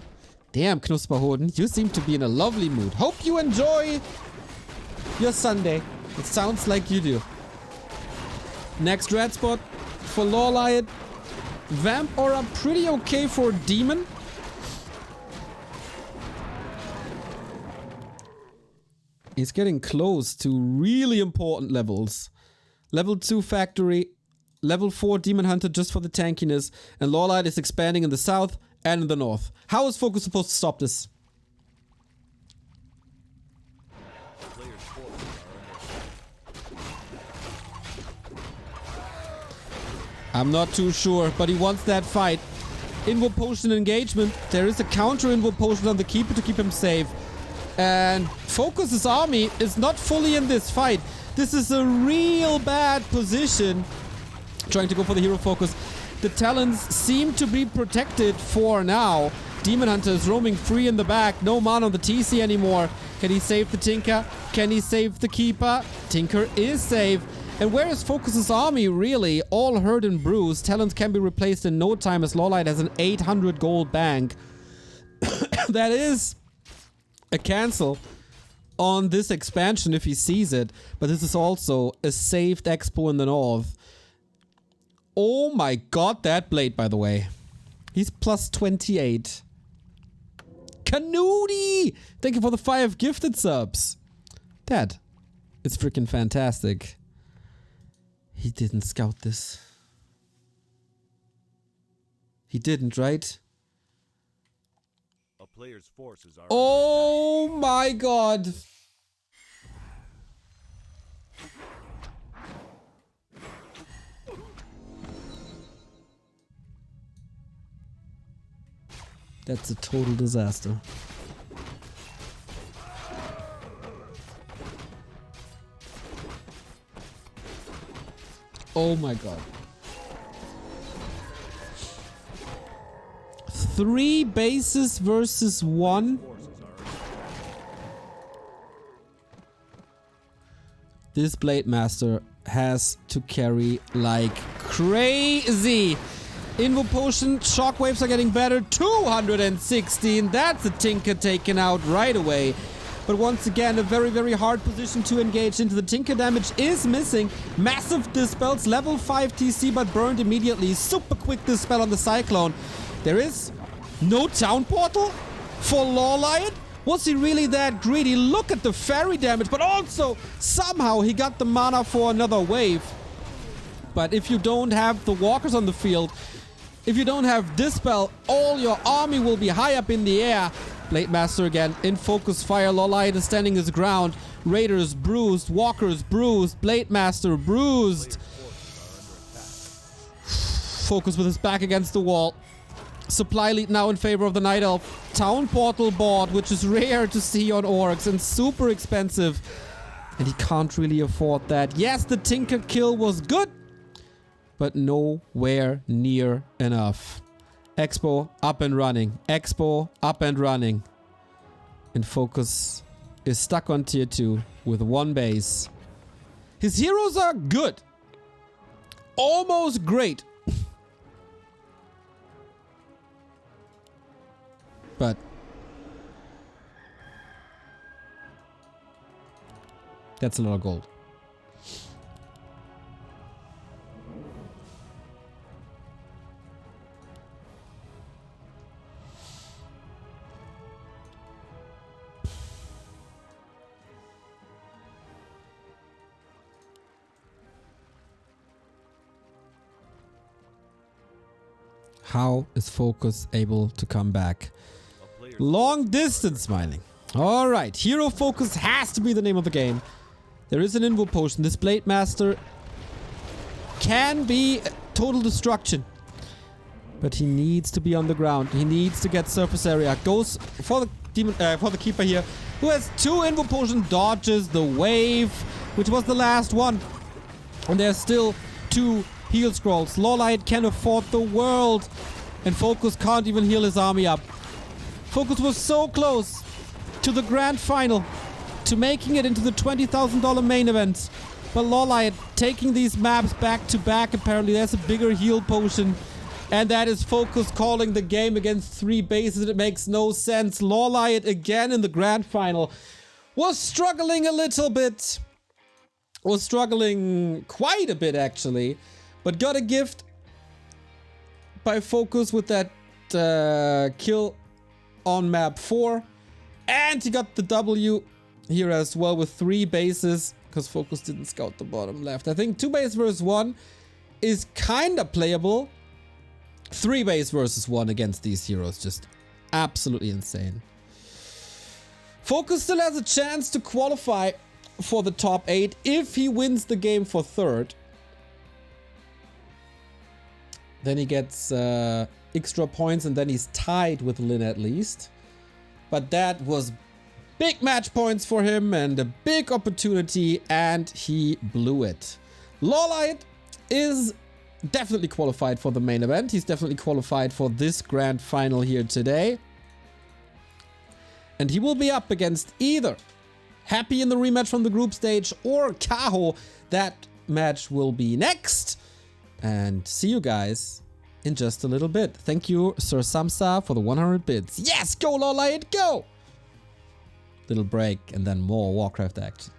S1: Damn, Knusperhoden, you seem to be in a lovely mood. Hope you enjoy your Sunday. It sounds like you do. Next red spot for LawLiet. Vamp Aura pretty okay for Demon. He's getting close to really important levels. Level 2 Factory. Level 4 Demon Hunter just for the tankiness. And LawLiet is expanding in the south and in the north. How is FoCuS supposed to stop this? I'm not too sure, but he wants that fight. Invo Potion engagement. There is a counter Invo Potion on the Keeper to keep him safe. And FoCuS's army is not fully in this fight. This is a real bad position. Trying to go for the hero FoCuS. The talents seem to be protected for now. Demon Hunter is roaming free in the back. No mana on the TC anymore. Can he save the Tinker? Can he save the Keeper? Tinker is safe. And where is FoCuS's army, really? All hurt and bruised. Talents can be replaced in no time as LawLiet has an 800 gold bank. That is a cancel on this expansion if he sees it. But this is also a saved expo in the north. Oh my god, that blade, by the way. He's plus 28. Canudi! Thank you for the 5 gifted subs. That is freaking fantastic. He didn't scout this. He didn't, right?
S2: A player's forces are
S1: oh my god. That's a total disaster. Oh my god. 3 bases versus 1. This Blade Master has to carry like crazy. Invo Potion, shockwaves are getting better. 216. That's a Tinker taken out right away. But once again, a very, very hard position to engage into. The Tinker damage is missing. Massive dispels. Level 5 TC, but burned immediately. Super quick dispel on the Cyclone. There is no town portal for LawLiet. Was he really that greedy? Look at the fairy damage, but also somehow he got the mana for another wave. But if you don't have the walkers on the field, if you don't have Dispel, all your army will be high up in the air. Blade Master again in focus fire. LawLiet is standing his ground. Raiders bruised, walkers bruised, Blade Master bruised. FoCuS with his back against the wall. Supply lead now in favor of the Night Elf. Town Portal bought, which is rare to see on orcs and super expensive. And he can't really afford that. Yes, the Tinker kill was good, but nowhere near enough. Expo up and running. Expo up and running. And FoCuS is stuck on tier 2 with 1 base. His heroes are good. Almost great. But that's a lot of gold. How is FoCuS able to come back? Long distance smiling. Alright, Hero FoCuS has to be the name of the game. There is an Invo Potion. This Blade Master can be total destruction. But he needs to be on the ground. He needs to get surface area. Goes for the demon, for the Keeper here, who has 2 Invo Potion, dodges the wave, which was the last one. And there's still 2 heal scrolls. LawLiet can afford the world. And FoCuS can't even heal his army up. FoCuS was so close to the grand final, to making it into the $20,000 main event. But LawLiet taking these maps back to back. Apparently there's a bigger heal potion. And that is FoCuS calling the game against 3 bases. It makes no sense. LawLiet again in the grand final. Was struggling a little bit. Was struggling quite a bit actually. But got a gift by FoCuS with that kill on map 4. And he got the W here as well with 3 bases. Because FoCuS didn't scout the bottom left. I think 2 base versus 1 is kind of playable. 3 base versus 1 against these heroes. Just absolutely insane. FoCuS still has a chance to qualify for the top 8 if he wins the game for 3rd. Then he gets extra points and then he's tied with Lin at least. But that was big match points for him and a big opportunity, and he blew it. LawLiet is definitely qualified for the main event. He's definitely qualified for this grand final here today. And he will be up against either Happy in the rematch from the group stage or Kaho. That match will be next. And see you guys in just a little bit. Thank you, Sir Samsa, for the 100 bits. Yes, go LawLiet, go! Little break and then more Warcraft action.